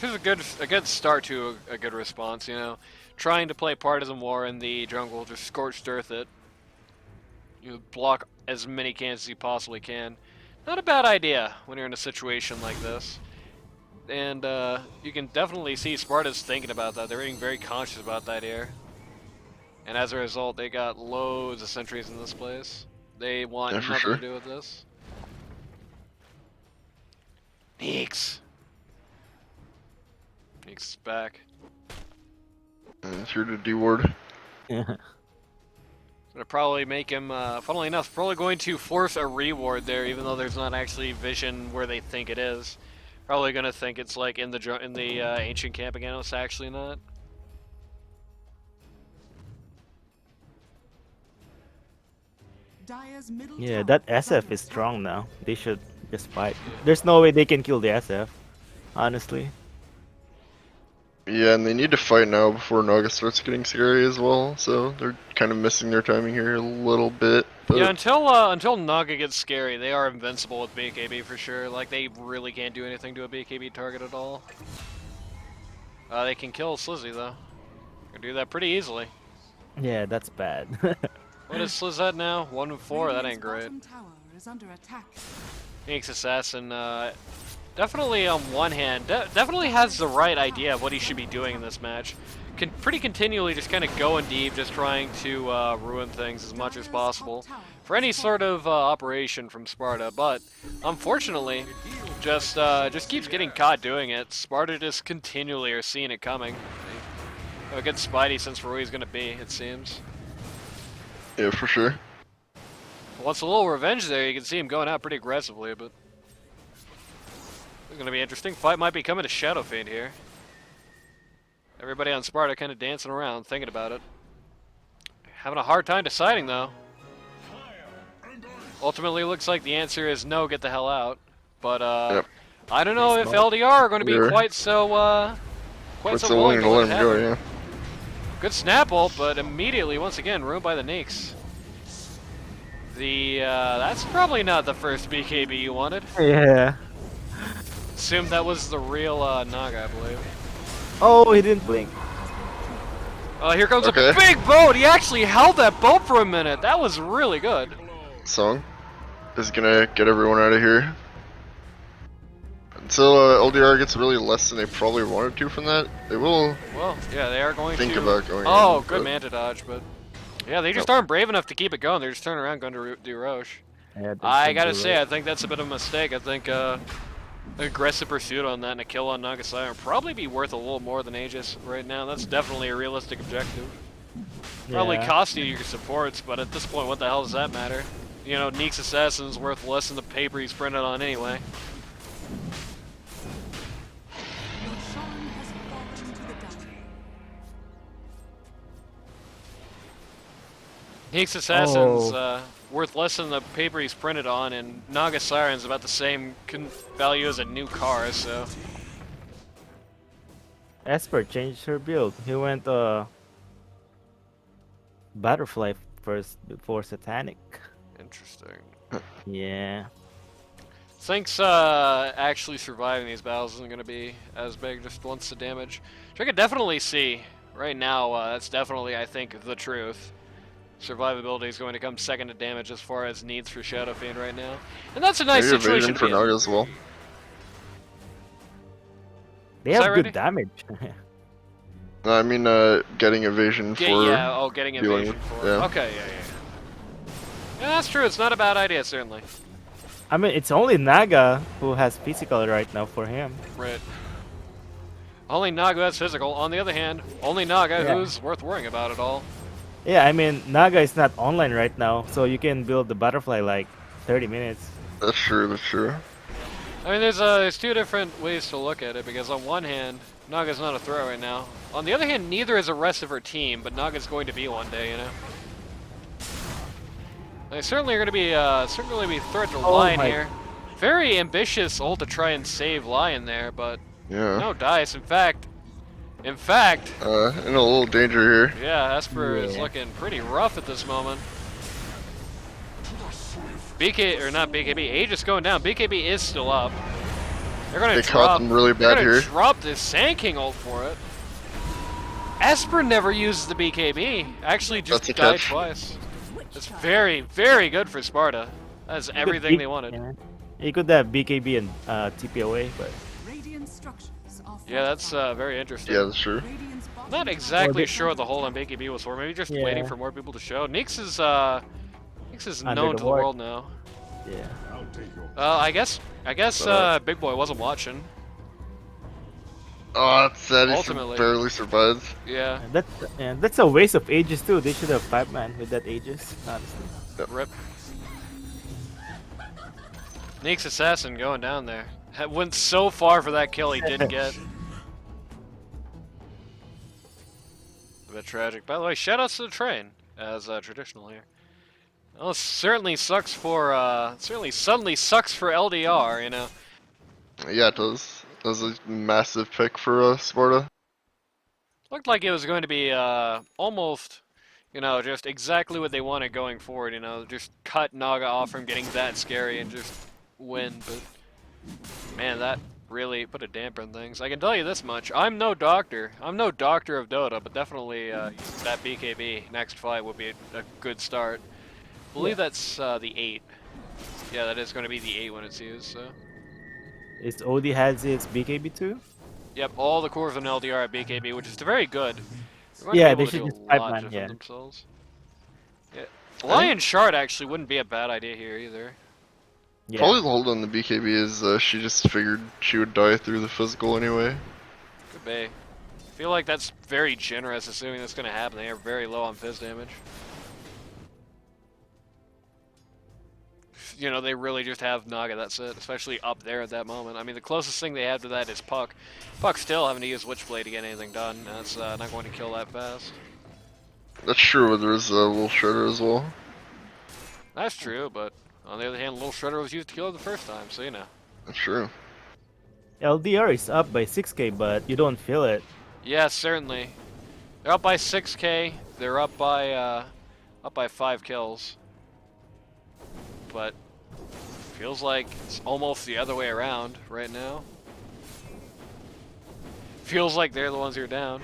Which is a good start to a good response, you know. Trying to play partisan war in the jungle, just scorched earth it. You block as many cans as you possibly can. Not a bad idea when you're in a situation like this. And you can definitely see Sparta's thinking about that. They're being very conscious about that here. And as a result, they got loads of sentries in this place. They want Yeah, for nothing sure. to do with this. Neeks! Neeks is back. And here to D-ward. Yeah. Gonna probably make him, funnily enough, probably going to force a reward there, even though there's not actually vision where they think it is. Probably gonna think it's like in the ancient camp again. It's actually not. Dire's middle Yeah, tower that is under SF is attack. strong now. They should just fight. There's no way they can kill the SF, honestly. Yeah, and they need to fight now before Naga starts getting scary as well, so they're kind of missing their timing here a little bit. But Yeah, until Naga gets scary, they are invincible with BKB for sure. Like, they really can't do anything to a BKB target at all. They can kill Slizzy, though. Can do that pretty easily. Yeah, that's bad. What is Sliz at now? 1-4? That Radiant's ain't great. bottom tower is under attack. Phoenix Assassin, definitely on one hand, definitely has the right idea of what he should be doing in this match. Can pretty continually just kind of go in deep, just trying to ruin things as much as possible for any sort of operation from Sparta. But unfortunately, just keeps getting caught doing it. Sparta just continually are seeing it coming. They have a good spidey sense for where he's gonna be, it seems. yeah, for sure. Wants a little revenge there. You can see him going out pretty aggressively, but it's gonna be interesting. Fight might be coming to Shadow Fiend here. Everybody on Sparta kind of dancing around, thinking about it. Having a hard time deciding, though. Ultimately, looks like the answer is no, get the hell out. But Yep. I don't know if LDR are going to be Yeah. quite so What's so willing to let him go, yeah. Good Snapple, but immediately, once again, ruined by the Neeks. That's probably not the first BKB you wanted. Yeah. Assumed that was the real Naga, I believe. Oh, he didn't blink. Here comes Okay. a big boat! He actually held that boat for a minute! That was really good. Song is gonna get everyone out of here. Until LDR gets really less than they probably wanted to from that, they will Well, yeah, they are going think to... about going Oh, in, good but- Manta dodge, but... Yeah, they just aren't brave enough to keep it going. They're just turning around going to do Roche. Yeah, I gotta say, I think that's a bit of a mistake. I think aggressive pursuit on that and a kill on Nagasai would probably be worth a little more than Aegis right now. That's definitely a realistic objective. Probably Yeah. cost you your supports, but at this point, what the hell does that matter? You know, Neek's Assassin's worth less than the paper he's printed on anyway. Your Shan has fallen to the dungeon. Neek's Assassin's Oh. worth less than the paper he's printed on, and Naga Siren's about the same value as a new car, so... Esper changed her build. He went Butterfly first before Satanic. Interesting. Yeah. Thinks actually surviving these battles isn't going to be as big, just once the damage. Which I could definitely see. Right now, that's definitely, I think, the truth. Survivability is going to come second to damage as far as needs for Shadow Fiend right now. And that's a nice Maybe situation evasion to for be in. Naga as well. They Is have that good ready? damage. No, I mean, getting evasion for. Getting dealing evasion with- for. yeah. Okay, yeah. Yeah, that's true. It's not a bad idea, certainly. I mean, it's only Naga who has physical right now for him. Right. Only Naga has physical. On the other hand, only Naga Yeah. who's worth worrying about at all. Yeah, I mean, Naga is not online right now, so you can build the butterfly like 30 minutes. That's true. That's true. I mean, there's two different ways to look at it, because on one hand, Naga's not a threat right now. On the other hand, neither is the rest of her team, but Naga's going to be one day, you know? They certainly are going to be, threat to Lion my- here. Very ambitious ult to try and save Lion there, but Yeah. no dice. In fact, In a little danger here. yeah, Esper is Yeah. looking pretty rough at this moment. BK, or not BKB, Aegis going down. BKB is still up. They're gonna They caught drop. them really They're bad gonna here. drop this Sand King ult for it. Esper never uses the BKB. Actually, just That's a died catch. twice. That's very, very good for Sparta. That's everything they wanted. Yeah. You could have BKB and TP away, but Radiant structures are Yeah, that's very interesting. Yeah, that's true. Radiant's bottom Not tower exactly is sure under the hold on attack. BKB was for. Maybe just Yeah. waiting for more people to show. Nyx is Under known the to the ward. world now. yeah. I guess Big Boy wasn't watching. Oh, that's sad. He Ultimately. barely survived. Yeah, That's a waste of Aegis too. They should have 5-man with that Aegis, honestly. rip. Nyx Assassin going down there. Went so far for that kill he didn't get. A bit tragic. By the way, shoutouts to the train, as traditional here. Well, it certainly sucks for, suddenly sucks for LDR, you know. Yeah, it does. That was a massive pick for Sparta. Looked like it was going to be almost, you know, just exactly what they wanted going forward. You know, just cut Naga off from getting that scary and just win. But man, that really put a damper on things. I can tell you this much: I'm no doctor. I'm no doctor of Dota, but definitely that BKB next fight would be a good start. I believe that's the 8. Yeah, that is going to be the 8 when it's used. So. Is OD has its BKB too? Yep, all the cores on LDR at BKB, which is very good. They're going to Yeah, be able they to should do just a lot 5-man, different yeah. themselves. Yeah. Lion Shard actually wouldn't be a bad idea here either. Yeah. Probably the hold on the BKB is she just figured she would die through the physical anyway. Could be. I feel like that's very generous, assuming that's going to happen. They are very low on fizz damage. You know, they really just have Naga, that's it. Especially up there at that moment. I mean, the closest thing they have to that is Puck. Puck's still having to use Witchblade to get anything done. That's not going to kill that fast. That's true, but there's a little shredder as well. That's true, but on the other hand, Little Shredder was used to kill it the first time, so you know. That's true. LDR is up by 6k, but you don't feel it. Yeah, certainly. They're up by 6k. They're up by 5 kills. But feels like it's almost the other way around right now. Feels like they're the ones who are down.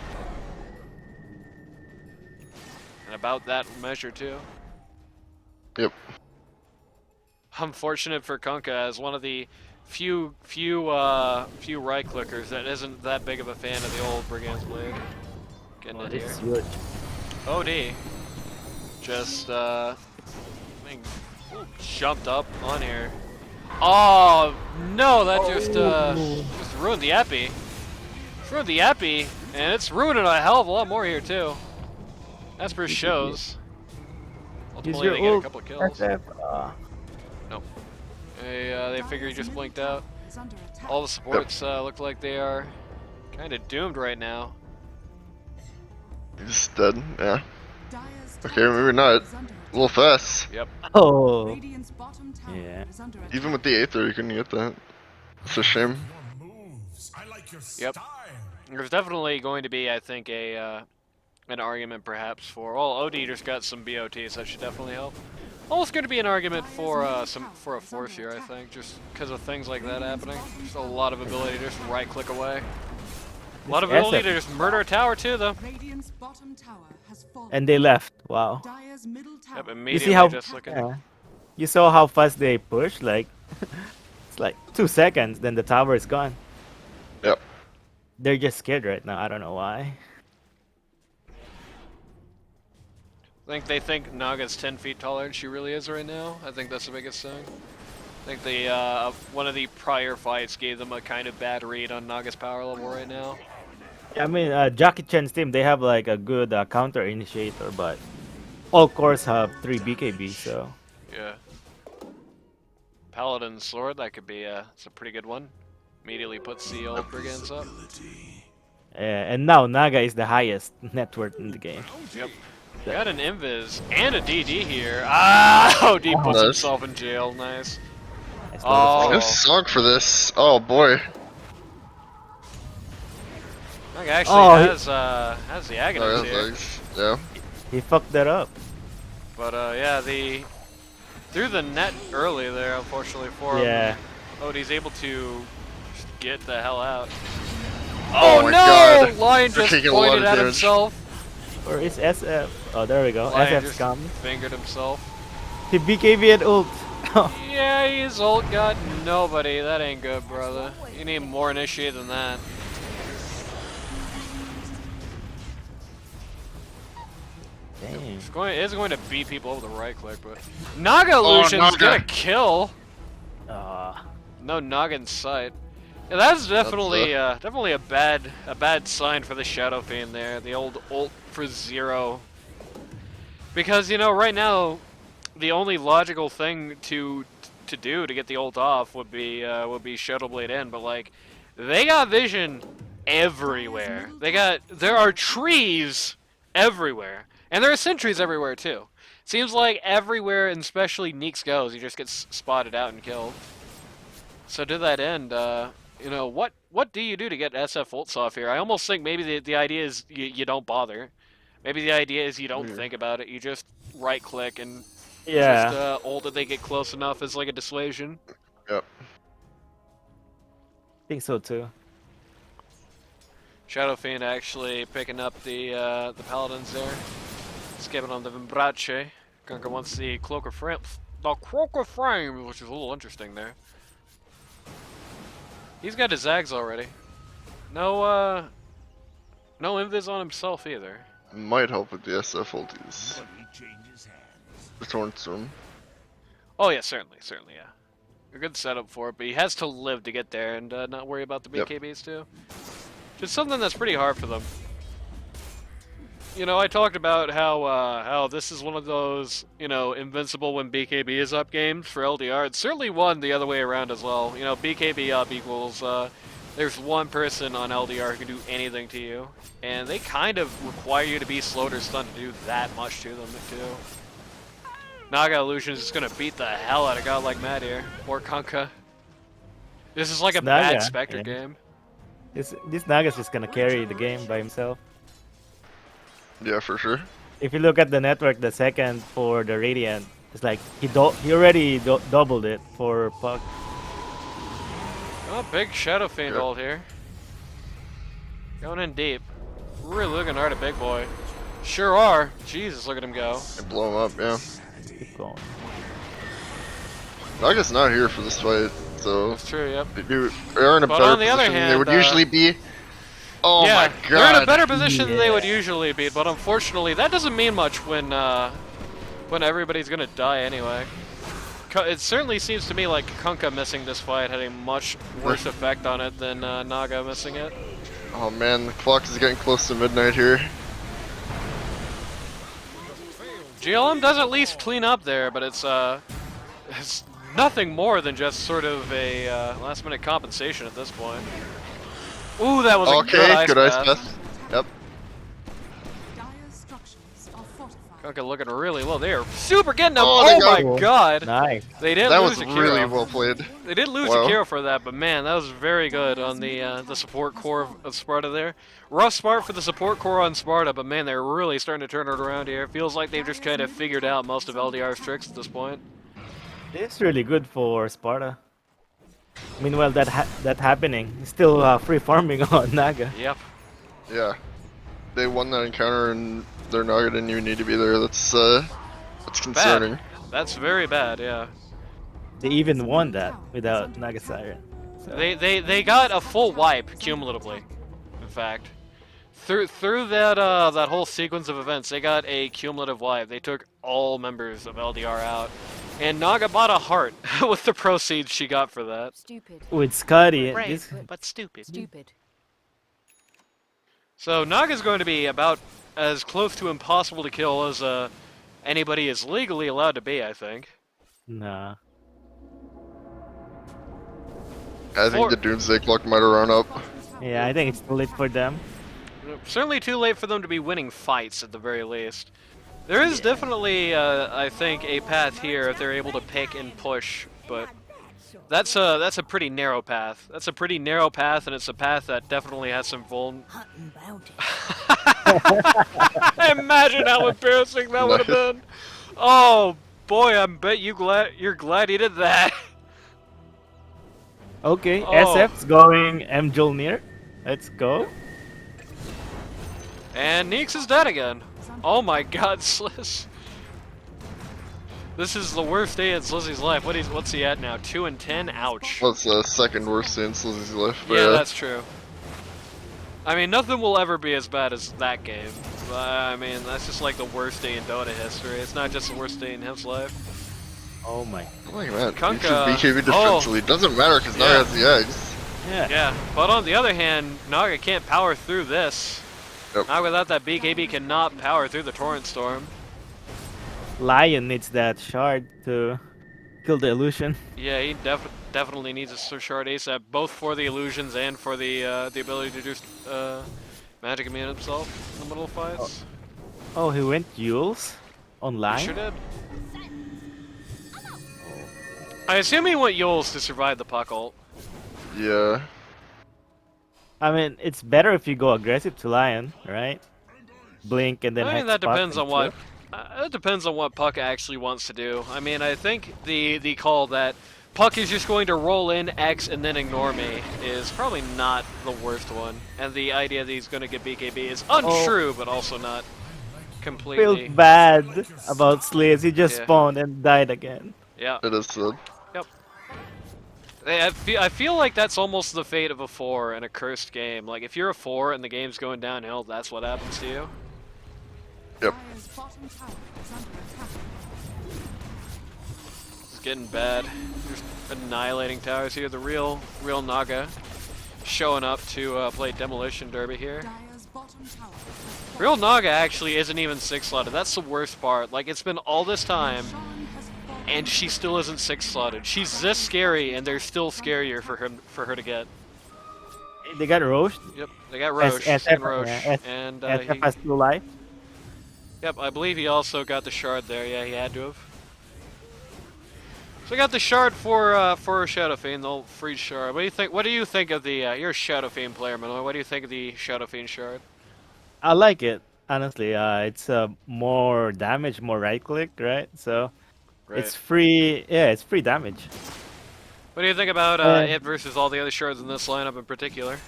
And about that measure too. Yep. Unfortunate for Kunkka as one of the few right clickers that isn't that big of a fan of the old Brigand's Blade. Getting it This here. is huge. OD. Just jumped up on here. Oh no, that just ruined the epi. Just ruined the epi, and it's ruining a hell of a lot more here too. As per shows. Use Ultimately, your they get a ult, couple of kills. SF. Nope. They figure he just blinked out. Is under attack. All the supports look like they are kind of doomed right now. He's dead. Yeah. Dire's Okay, top maybe not. is under A little attack. fast. Yep. Oh. Radiant's bottom tower Yeah. is under attack. Even with the Aether, you couldn't get that. It's a shame. Your moves. I like your Yep. style. There's definitely going to be, I think, an argument perhaps for. Well, OD just got some BOT, so that should definitely help. Almost going to be an argument for a force here, I think, just because of things like that happening. Just a lot of ability to just right click away. A lot of This ability SF. to just murder a tower too, though. Radiant's bottom tower has fallen. And they left. Wow. Dire's middle tower. Yep, You immediately see how just looking. yeah. You saw how fast they push? Like it's like 2 seconds, then the tower is gone. Yep. They're just scared right now. I don't know why. I think they think Naga's 10 feet taller than she really is right now. I think that's the biggest thing. I think they, one of the prior fights gave them a kind of bad read on Naga's power level right now. I mean, Jackie Chan's team, they have like a good counter initiator, but all cores have 3 BKB, so. Yeah. Paladin sword, that could be it's a pretty good one. Immediately puts the old brigands up. And now Naga is the highest net worth in the game. Yep. Got an invis and a DD here. Ah! Oh, D puts Nice. himself in jail. Nice. I stole the Oh. Good song for this. Oh boy. Naga actually Oh, has the Aghanim Oh, here. legs. Yeah. He fucked that up. But yeah, through the net early there, unfortunately for him. Yeah. Odie's able to just get the hell out. Oh Oh, my no! God. Lion They're just taking a lot pointed of at damage. himself. Or is SF? Oh, there we go. Lion SF's just coming. fingered himself. He BKB at ult. Yeah, his ult got nobody. That ain't good, brother. You need more initiate than that. Dang. It's going to beat people over the right click, but Naga illusion's Naga. gonna kill. Ah. No Naga in sight. Yeah, that's definitely definitely a bad sign for the Shadow Fiend there. The old ult for 0. Because you know right now, the only logical thing to do to get the ult off would be Shadow Blade in, but like they got vision everywhere. There are trees everywhere. And there are sentries everywhere too. Seems like everywhere, and especially Neeks goes, he just gets spotted out and killed. So to that end, you know, what do you do to get SF ults off here? I almost think maybe the idea is you don't bother. Maybe the idea is you don't think about it. You just right click and Yeah. just ult if they get close enough as like a dissuasion. Yep. I think so too. Shadow Fiend actually picking up the paladins there. Skipping on the Vimbrace. Gunka wants the Cloak of Frame. The Cloak of Frame, which is a little interesting there. He's got his Zags already. No invis on himself either. Might help with the SF ultis. The Tornstorm. Oh yeah, certainly, yeah. A good setup for it, but he has to live to get there and not worry about the Yep. BKBs too. Just something that's pretty hard for them. You know, I talked about how this is one of those, you know, invincible when BKB is up games for LDR. It's certainly one the other way around as well. You know, BKB up equals, there's one person on LDR who can do anything to you. And they kind of require you to be slowed or stunned to do that much to them, too. Naga Illusion is just going to beat the hell out of a god like Matt here. Or Kunkka. This is like a bad Naga, Spectre yeah. game. This Naga's just gonna carry the game by himself. Yeah, for sure. If you look at the network, the second for the Radiant, it's like he already doubled it for Puck. Oh, big Shadow Fiend Yep. ult here. Going in deep. Really looking hard at Big Boy. Sure are. Jesus, look at him go. And blow him up, yeah. Keep going. Naga's not here for this fight, so That's true, yep. they are in a But better on the other position than they hand, would usually be. Oh yeah, my god. they're in a better position than they would Yeah. usually be, but unfortunately, that doesn't mean much when everybody's gonna die anyway. It certainly seems to me like Kunkka missing this fight had a much worse effect on it than Naga missing it. Oh man, the clock is getting close to midnight here. GLM does at least clean up there, but it's nothing more than just sort of a last-minute compensation at this point. Ooh, that was a Okay, good ice ice path. path. Yep. Dire structures are fortified. Kunkka looking really low. They are super getting him. Oh, they Oh got my him. god! Nice. They didn't That lose was Akira. really well played. They did lose Wow. Akira for that, but man, that was very good on the support core of Sparta there. Rough start for the support core on Sparta, but man, they're really starting to turn it around here. It feels like they've just kind of figured out most of LDR's tricks at this point. It's really good for Sparta. Meanwhile, that happening, still free farming on Naga. Yep. Yeah. They won that encounter and their Naga didn't even need to be there. That's concerning. That's very bad, yeah. They even won that without Naga Siren. So, They got a full wipe cumulatively. In fact, through that that whole sequence of events, they got a cumulative wipe. They took all members of LDR out, and Naga bought a heart with the proceeds she got for that. Stupid. with Scotty, Brave, this but stupid. Stupid. So Naga's going to be about as close to impossible to kill as anybody is legally allowed to be, I think. Nah. I think the Doomsday Clock might have run up. Yeah, I think it's too late for them. Certainly too late for them to be winning fights at the very least. There is definitely, I think, a path here if they're able to pick and push, but that's a pretty narrow path. That's a pretty narrow path, and it's a path that definitely has some Hunting bounty. Imagine how embarrassing that would have been. Oh boy, I bet you're glad he did that. Okay, Oh. SF's going Mjolnir. Let's go. And Neeks is dead again. Oh my god, Sliss. This is the worst day in Slizzy's life. What's he at now? 2 and 10? Ouch. Well, it's the second worst in Slizzy's life. But Yeah, that's true. I mean, nothing will ever be as bad as that game. I mean, that's just like the worst day in Dota history. It's not just the worst day in his life. Oh my. Oh my god, Kunkka- you should BKB defensively. Doesn't matter because now Yeah. he has the eggs. Yeah. Yeah, but on the other hand, Naga can't power through this. Yep. Naga without that BKB cannot power through the Torrent Storm. Lion needs that shard to kill the illusion. Yeah, he definitely needs a shard ASAP, both for the illusions and for the ability to do magic immune himself in the middle of fights. Oh, he went Yules on He Lion? sure did. I assume he went Yules to survive the puck ult. Yeah. I mean, it's better if you go aggressive to Lion, right? Blink and then I mean, Hex that Spot depends and on what. flip. It depends on what Puck actually wants to do. I mean, I think the call that Puck is just going to roll in X and then ignore me is probably not the worst one. And the idea that he's going to get BKB is untrue, but also not completely. Feel bad about Slays. He just Yeah. spawned and died again. Yeah. It is sad. Yep. I feel like that's almost the fate of a 4 in a cursed game. Like, if you're a 4 and the game's going downhill, that's what happens to you. Yep. Dire's bottom tower is under attack. It's getting bad. Just annihilating towers here. The real Naga showing up to play Demolition Derby here. Dire's bottom tower has Real Naga actually isn't even 6-slotted. That's the worst part. Like, it's been all this time, fallen. Has fallen. and she still isn't 6-slotted. She's this scary, and they're still scarier for her to get. They got Roche. Yep, they got Roche, SF, and Roche, yeah, and SF he, has 2 life. yep, I believe he also got the shard there. Yeah, he had to have. So we got the shard for Shadow Fiend, the old free shard. What do you think? What do you think of the? You're a Shadow Fiend player, Manoy. What do you think of the Shadow Fiend shard? I like it, honestly. It's more damage, more right click, right? So Right. it's free. Yeah, it's free damage. What do you think about Uh, it versus all the other shards in this lineup in particular?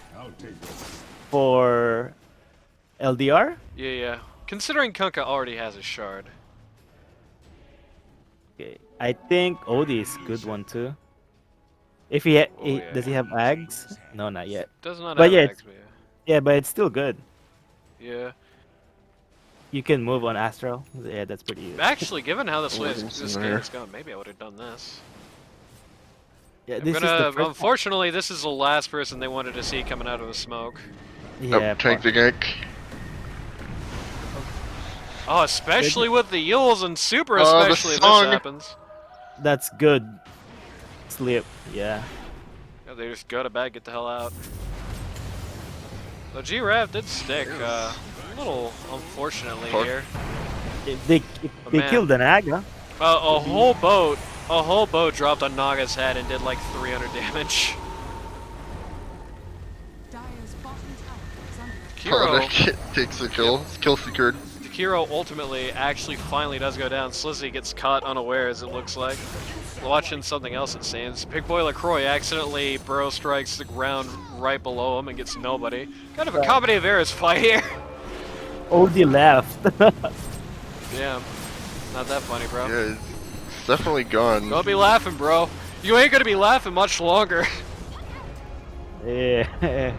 For LDR, Yeah, yeah. Considering Kunkka already has a shard. okay. I think Odie is good one too. If yeah. does he have Ags? No, not yet. Does not But have yeah, Axe, but Yeah, but it's still good. yeah. You can move on Astral. Yeah, that's pretty easy. Actually, given how this Williamson game there. has gone, maybe I would have done this. Yeah, I'm this gonna, is the first. unfortunately, this is the last person they wanted to see coming out of the smoke. Yeah, Yep, tank the gank. Oh, especially with the Yules and super The especially if this song. happens. that's good. Sleep. Yeah. Yeah, they just go to bed, get the hell out. The G-Rav did stick, a little unfortunately Fuck. here. If they man. killed the Naga. A whole boat dropped on Naga's head and did like 300 damage. Dire's bottom tower is under Oh, Kiro, that kid takes the kill. Kill secured. Kiro ultimately actually finally does go down. Slizzy gets caught unawares, it looks like. Watching something else it seems. Big Boy LaCroix accidentally burrow strikes the ground right below him and gets nobody. Kind of a comedy of errors fight here. Odie left. Damn. Not that funny, bro. Yeah, it's definitely gone. Don't be laughing, bro. You ain't gonna be laughing much longer. Yeah.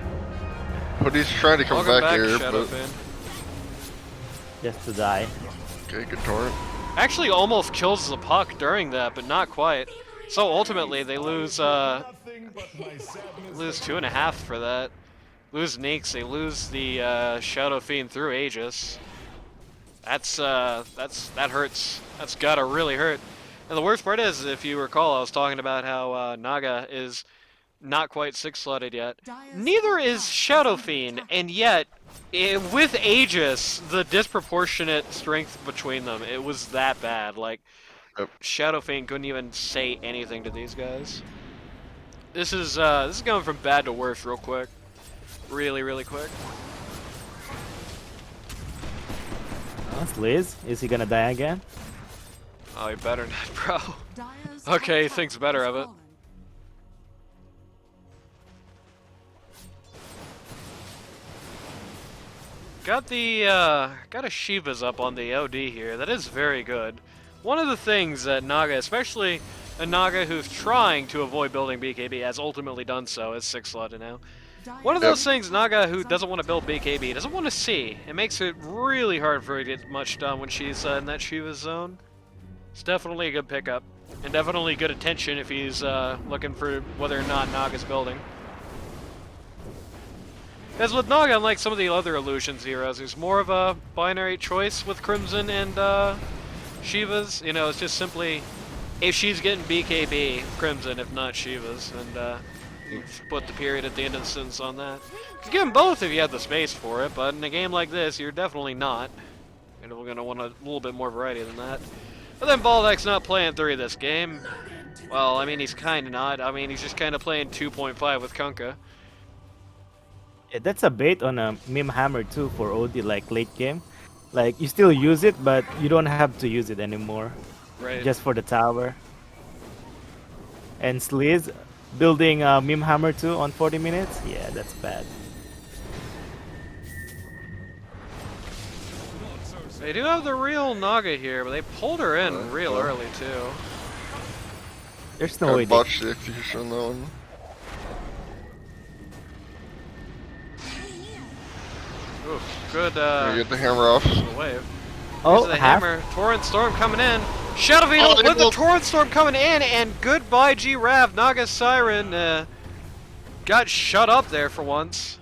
But he's trying to come Welcome back, back, here, Shadow but Fin. Just to die. okay, good torrent. Actually almost kills the puck during that, but not quite. So ultimately they lose lose 2.5 for that. lose Neeks, they lose the Shadow Fiend through Aegis. That hurts. That's gotta really hurt. And the worst part is, if you recall, I was talking about how Naga is not quite 6-slotted yet. Neither is Shadow Fiend, and yet, with Aegis, the disproportionate strength between them, it was that bad. Like, Yep. Shadow Fiend couldn't even say anything to these guys. This is going from bad to worse real quick. Really, really quick. That's Liz. Is he gonna die again? Oh, you better not, bro. Dire's Okay, he top thinks tower better has of it. fallen. Got a Shiva's up on the OD here. That is very good. One of the things that Naga, especially a Naga who's trying to avoid building BKB, has ultimately done so, is 6-slotted now. One of those things Naga who doesn't want to build BKB doesn't want to see. It makes it really hard for her to get much done when she's in that Shiva zone. It's definitely a good pickup, and definitely good attention if he's looking for whether or not Naga's building. As with Naga, unlike some of the other Illusions heroes, there's more of a binary choice with Crimson and Shivas. You know, it's just simply if she's getting BKB, Crimson, if not Shivas, and you put the period at the end of the sentence on that. You can give them both if you have the space for it, but in a game like this, you're definitely not. And we're going to want a little bit more variety than that. But then Baldek's not playing 3 this game. Well, I mean, he's kind of not. I mean, he's just kind of playing 2.5 with Kunkka. Yeah, that's a bait on a Meme Hammer too for OD, like late game. Like you still use it, but you don't have to use it anymore. Right. Just for the tower. And Sleaze building Meme Hammer 2 on 40 minutes? Yeah, that's bad. They do have the real Naga here, but they pulled her in real early, too. There's no way I they... botched the execution on that one. Ooh, good, Gonna get the hammer off. wave. Oh, Here's the half? hammer. Torrent Storm coming in. Shadow Beetle Oh, they with the both- Torrent Storm coming in, and goodbye G-Rav. Naga Siren got shut up there for once.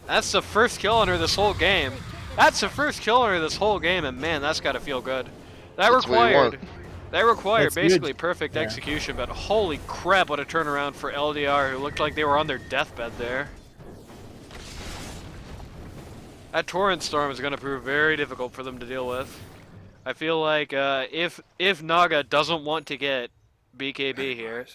That's the first kill on her this whole game. That's the first kill on her this whole game, and man, that's gotta feel good. That That's what you want. required That's basically huge. perfect Yeah. execution, but holy crap, what a turnaround for LDR, who looked like they were on their deathbed there. That Torrent Storm is going to prove very difficult for them to deal with. I feel like if Naga doesn't want to get BKB here,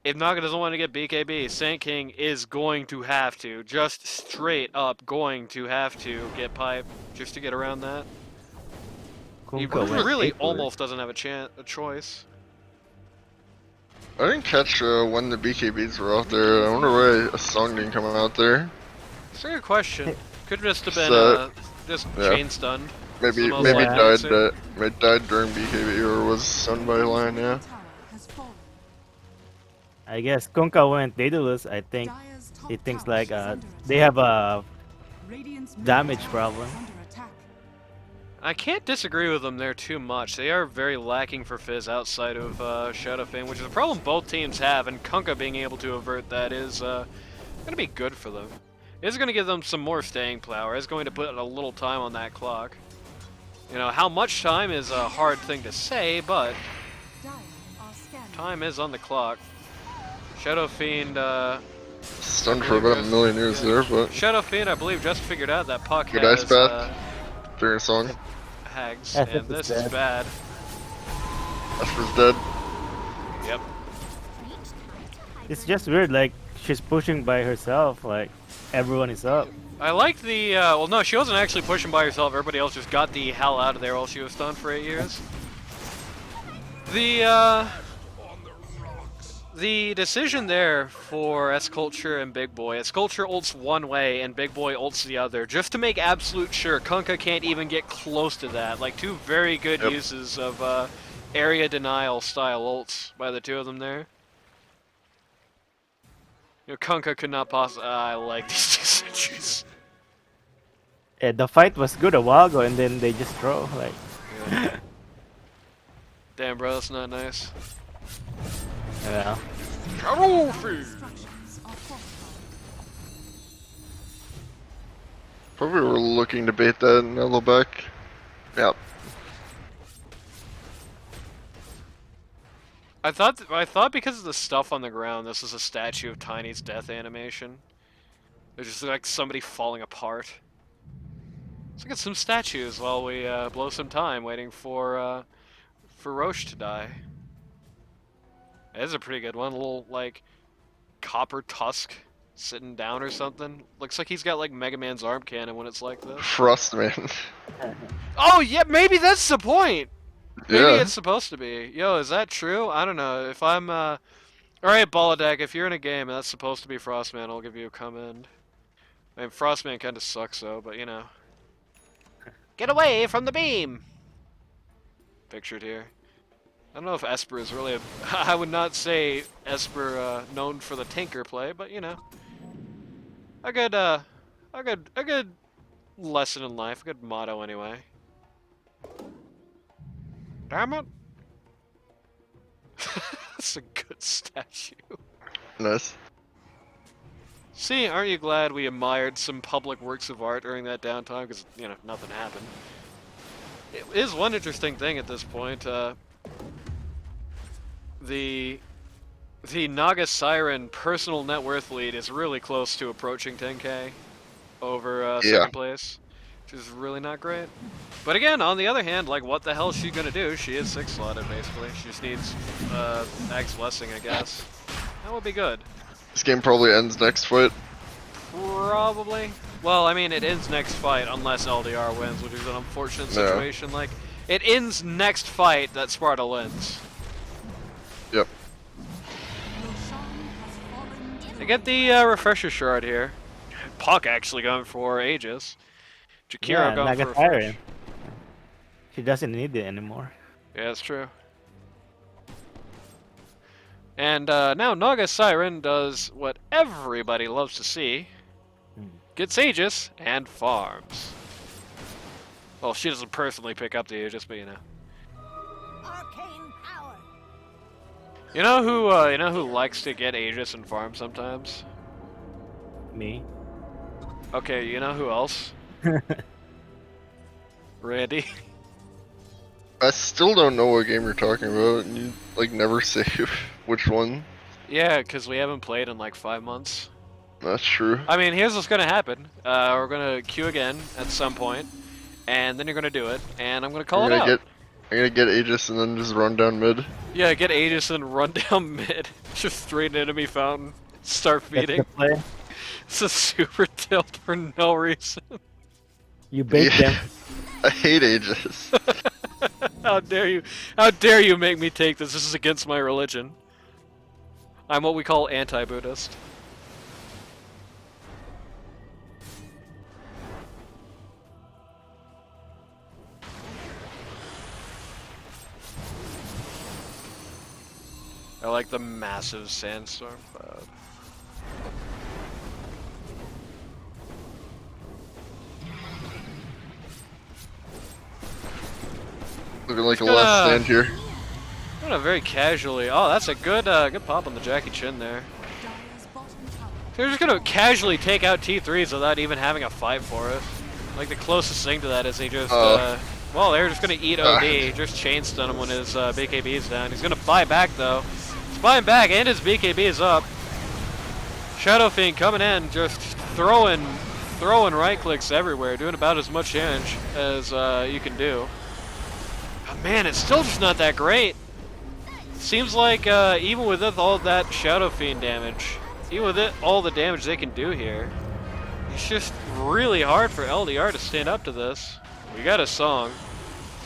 if Naga doesn't want to get BKB, Sand King is going to have to, just straight up going to have to get pipe just to get around that. He Kunkka went really 8 for it. almost doesn't have a choice. I didn't catch when the BKBs were out there. I wonder why a song didn't come out there. It's a good question. Could just have been So, just yeah. chain stunned. Maybe the most maybe likely died answer. died during BKB or was stunned by line. Yeah. Tower has fallen. I guess Kunkka went Daedalus. I think Dire's top he thinks tower like is under they attack. have a Radiant's middle damage tower problem. is under attack. I can't disagree with them there too much. They are very lacking for Fizz outside of Shadow Fiend, which is a problem both teams have, and Kunkka being able to avert that is going to be good for them. It's going to give them some more staying power. It's going to put a little time on that clock. You know, how much time is a hard thing to say, but Dire are scanning. time is on the clock. Shadow Fiend, Stunned for about a million years there, but Shadow Fiend, I believe, just figured out that Puck Good has ice bath. during a song, hags, Yes, and it's this is bad. Esper's dead. Yep. It's just weird. Like she's pushing by herself. Like everyone is up. I like the, well no, she wasn't actually pushing by herself, everybody else just got the hell out of there while she was stunned for 8 years. The decision there for S-Culture and Big Boy, S-Culture ults one way and Big Boy ults the other, just to make absolute sure Kunkka can't even get close to that. Like, two very good Yep. uses of area denial style ults by the two of them there. You know, Kunkka could not possibly, I like these two sentries. Yeah, the fight was good a while ago, and then they just throw. Like Yeah. Damn, bro, that's not nice. yeah. Shadow Fiend! Structures are fortified. Probably were looking to bait that and elbow back. Yep. I thought because of the stuff on the ground, this is a statue of Tiny's death animation. There's just like somebody falling apart. Let's look at some statues while we blow some time waiting for Roche to die. That is a pretty good one. A little like copper tusk sitting down or something. Looks like he's got like Mega Man's arm cannon when it's like this. Frost man. Oh yeah, maybe that's the point. Maybe Yeah. it's supposed to be. Yo, is that true? I don't know. If I'm alright, Baladak, if you're in a game and that's supposed to be Frostman, I'll give you a comment. I mean, Frostman kinda sucks though, but you know. Get away from the beam! Pictured here. I don't know if Esper is really a... I would not say Esper known for the tinker play, but you know. A good lesson in life, a good motto anyway. Damn it! That's a good statue. Nice. See, aren't you glad we admired some public works of art during that downtime? Because, you know, nothing happened. It is one interesting thing at this point. The Naga Siren personal net worth lead is really close to approaching 10k over second place, which is really not great. But again, on the other hand, like, what the hell is she gonna do? She is 6-slotted, basically. She just needs Ag's Blessing, I guess. That would be good. This game probably ends next fight. Probably. Well, I mean, it ends next fight unless LDR wins, which is an unfortunate Yeah. situation. Like, it ends next fight that Sparta wins. Yep. Roshan has fallen to I get the refresher shard here. Puck actually going for Aegis. Jakiro Yeah, going for Naga refresh. Siren. She doesn't need it anymore. Yeah, that's true. And now Naga Siren does what everybody loves to see. Gets Aegis and farms. Well, she doesn't personally pick up the Aegis, but you know. arcane power. You know who likes to get Aegis and farm sometimes? Me. Okay, you know who else? Randy. I still don't know what game you're talking about, and you like never say which one. Yeah, because we haven't played in like 5 months. That's true. I mean, here's what's gonna happen. We're gonna queue again at some point, and then you're gonna do it, and I'm gonna call I'm it gonna out. I'm gonna get Aegis and then just run down mid. Yeah, get Aegis and run down mid. Just straight enemy fountain. Start That's feeding. the play. It's a super tilt for no reason. You bait Yeah. them. I hate Aegis. How dare you? How dare you make me take this? This is against my religion. I'm what we call anti-Buddhist. I like the massive sandstorm cloud. Looking like a Just last gonna- stand here. Kind of very casually. Oh, that's a good pop on the Jackie Chin there. Dire's bottom tower. They're just gonna casually take out T3s without even having a fight for it. Like the closest thing to that is he just, well, they're just gonna eat OD, just chain stun him when his BKB is down. He's gonna buy back though. He's buying back and his BKB is up. Shadow Fiend coming in, just throwing right clicks everywhere, doing about as much damage as you can do. But man, it's still just not that great. Seems like even with all that Shadow Fiend damage, even with all the damage they can do here, it's just really hard for LDR to stand up to this. We got a song.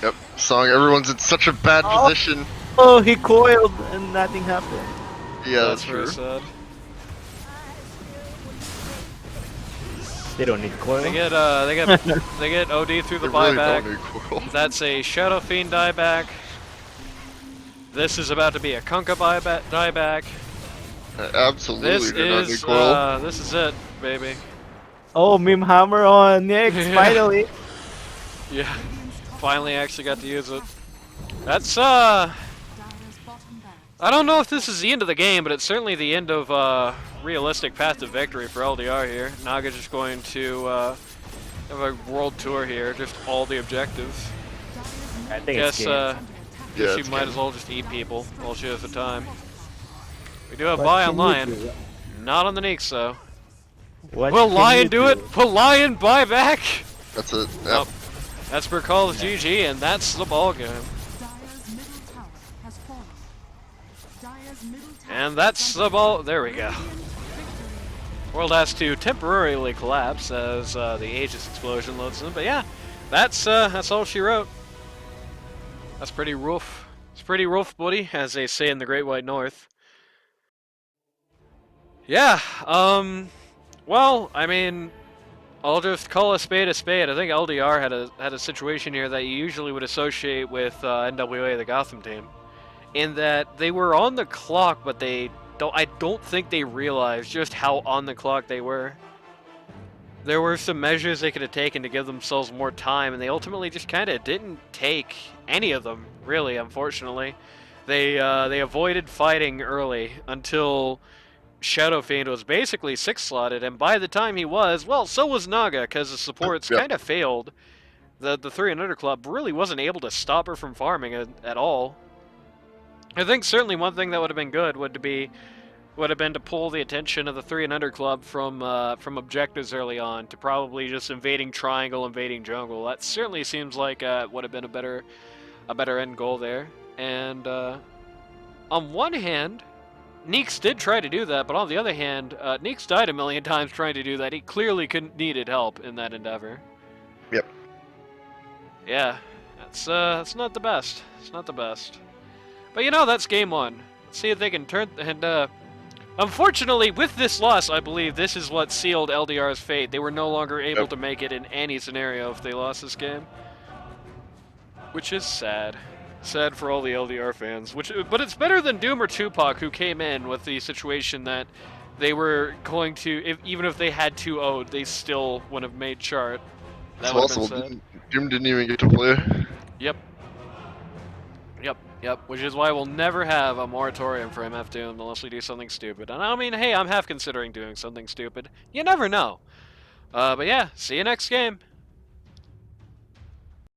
Yep. Song. Everyone's in such a bad position. Oh, he coiled and nothing happened. Yeah, that's very true. sad. They don't need coil. They get they get OD through the They really buyback. don't need coil. That's a Shadow Fiend dieback. This is about to be a Kunkka dieback. Absolutely This do not need is coil. this is it, baby. Oh, Meme Hammer on Nick, Yeah. finally. Yeah, finally actually got to use it. That's Dire's bottom barracks. I don't know if this is the end of the game, but it's certainly the end of realistic path to victory for LDR here. Naga just going to Have a world tour here, just all the objectives. I think it's Guess, game. Yeah, guess she it's might game. as well just eat people while she has the time. We do have What buy can on you Lion. do? Not on the Neeks, though. What Will can Lion you do it? Will Lion buy back? That's it. Yep. Nope. Esper calls GG, and that's the ball game. Dire's middle tower has fallen. Dire's middle tower And that's is the under ball. There we go. Radiant victory. World has to temporarily collapse as the Aegis explosion loads in. But yeah, that's all she wrote. That's pretty rough. It's pretty rough, buddy, as they say in the Great White North. Yeah. Well, I mean, I'll just call a spade a spade. I think LDR had a situation here that you usually would associate with NWA, the Gotham team, in that they were on the clock, but I don't think they realized just how on the clock they were. There were some measures they could have taken to give themselves more time, and they ultimately just kind of didn't take any of them, really, unfortunately. They avoided fighting early until Shadow Fiend was basically 6-slotted, and by the time he was, well, so was Naga, because the supports Yep. kind of failed. The 3 and Under Club really wasn't able to stop her from farming at all. I think certainly one thing that would have been good would have been to pull the attention of the 3 and Under Club from objectives early on to probably just invading triangle, invading jungle. That certainly seems like would have been a better end goal there. And on one hand, Neeks did try to do that, but on the other hand, Neeks died a million times trying to do that. He clearly needed help in that endeavor. Yep. Yeah, that's not the best. It's not the best. But you know, that's game one. Let's see if they can turn and. Unfortunately, with this loss, I believe this is what sealed LDR's fate. They were no longer able to make it in any scenario if they lost this game. Which is sad. Sad for all the LDR fans. But it's better than Doom or Tupac, who came in with the situation that they were going to, even if they had 2-0'd, they still wouldn't have made chart. It's That would have been possible. sad. Doom didn't even get to play. Yep. Which is why we'll never have a moratorium for MF Doom unless we do something stupid. And I mean, hey, I'm half considering doing something stupid. You never know. But yeah, see you next game.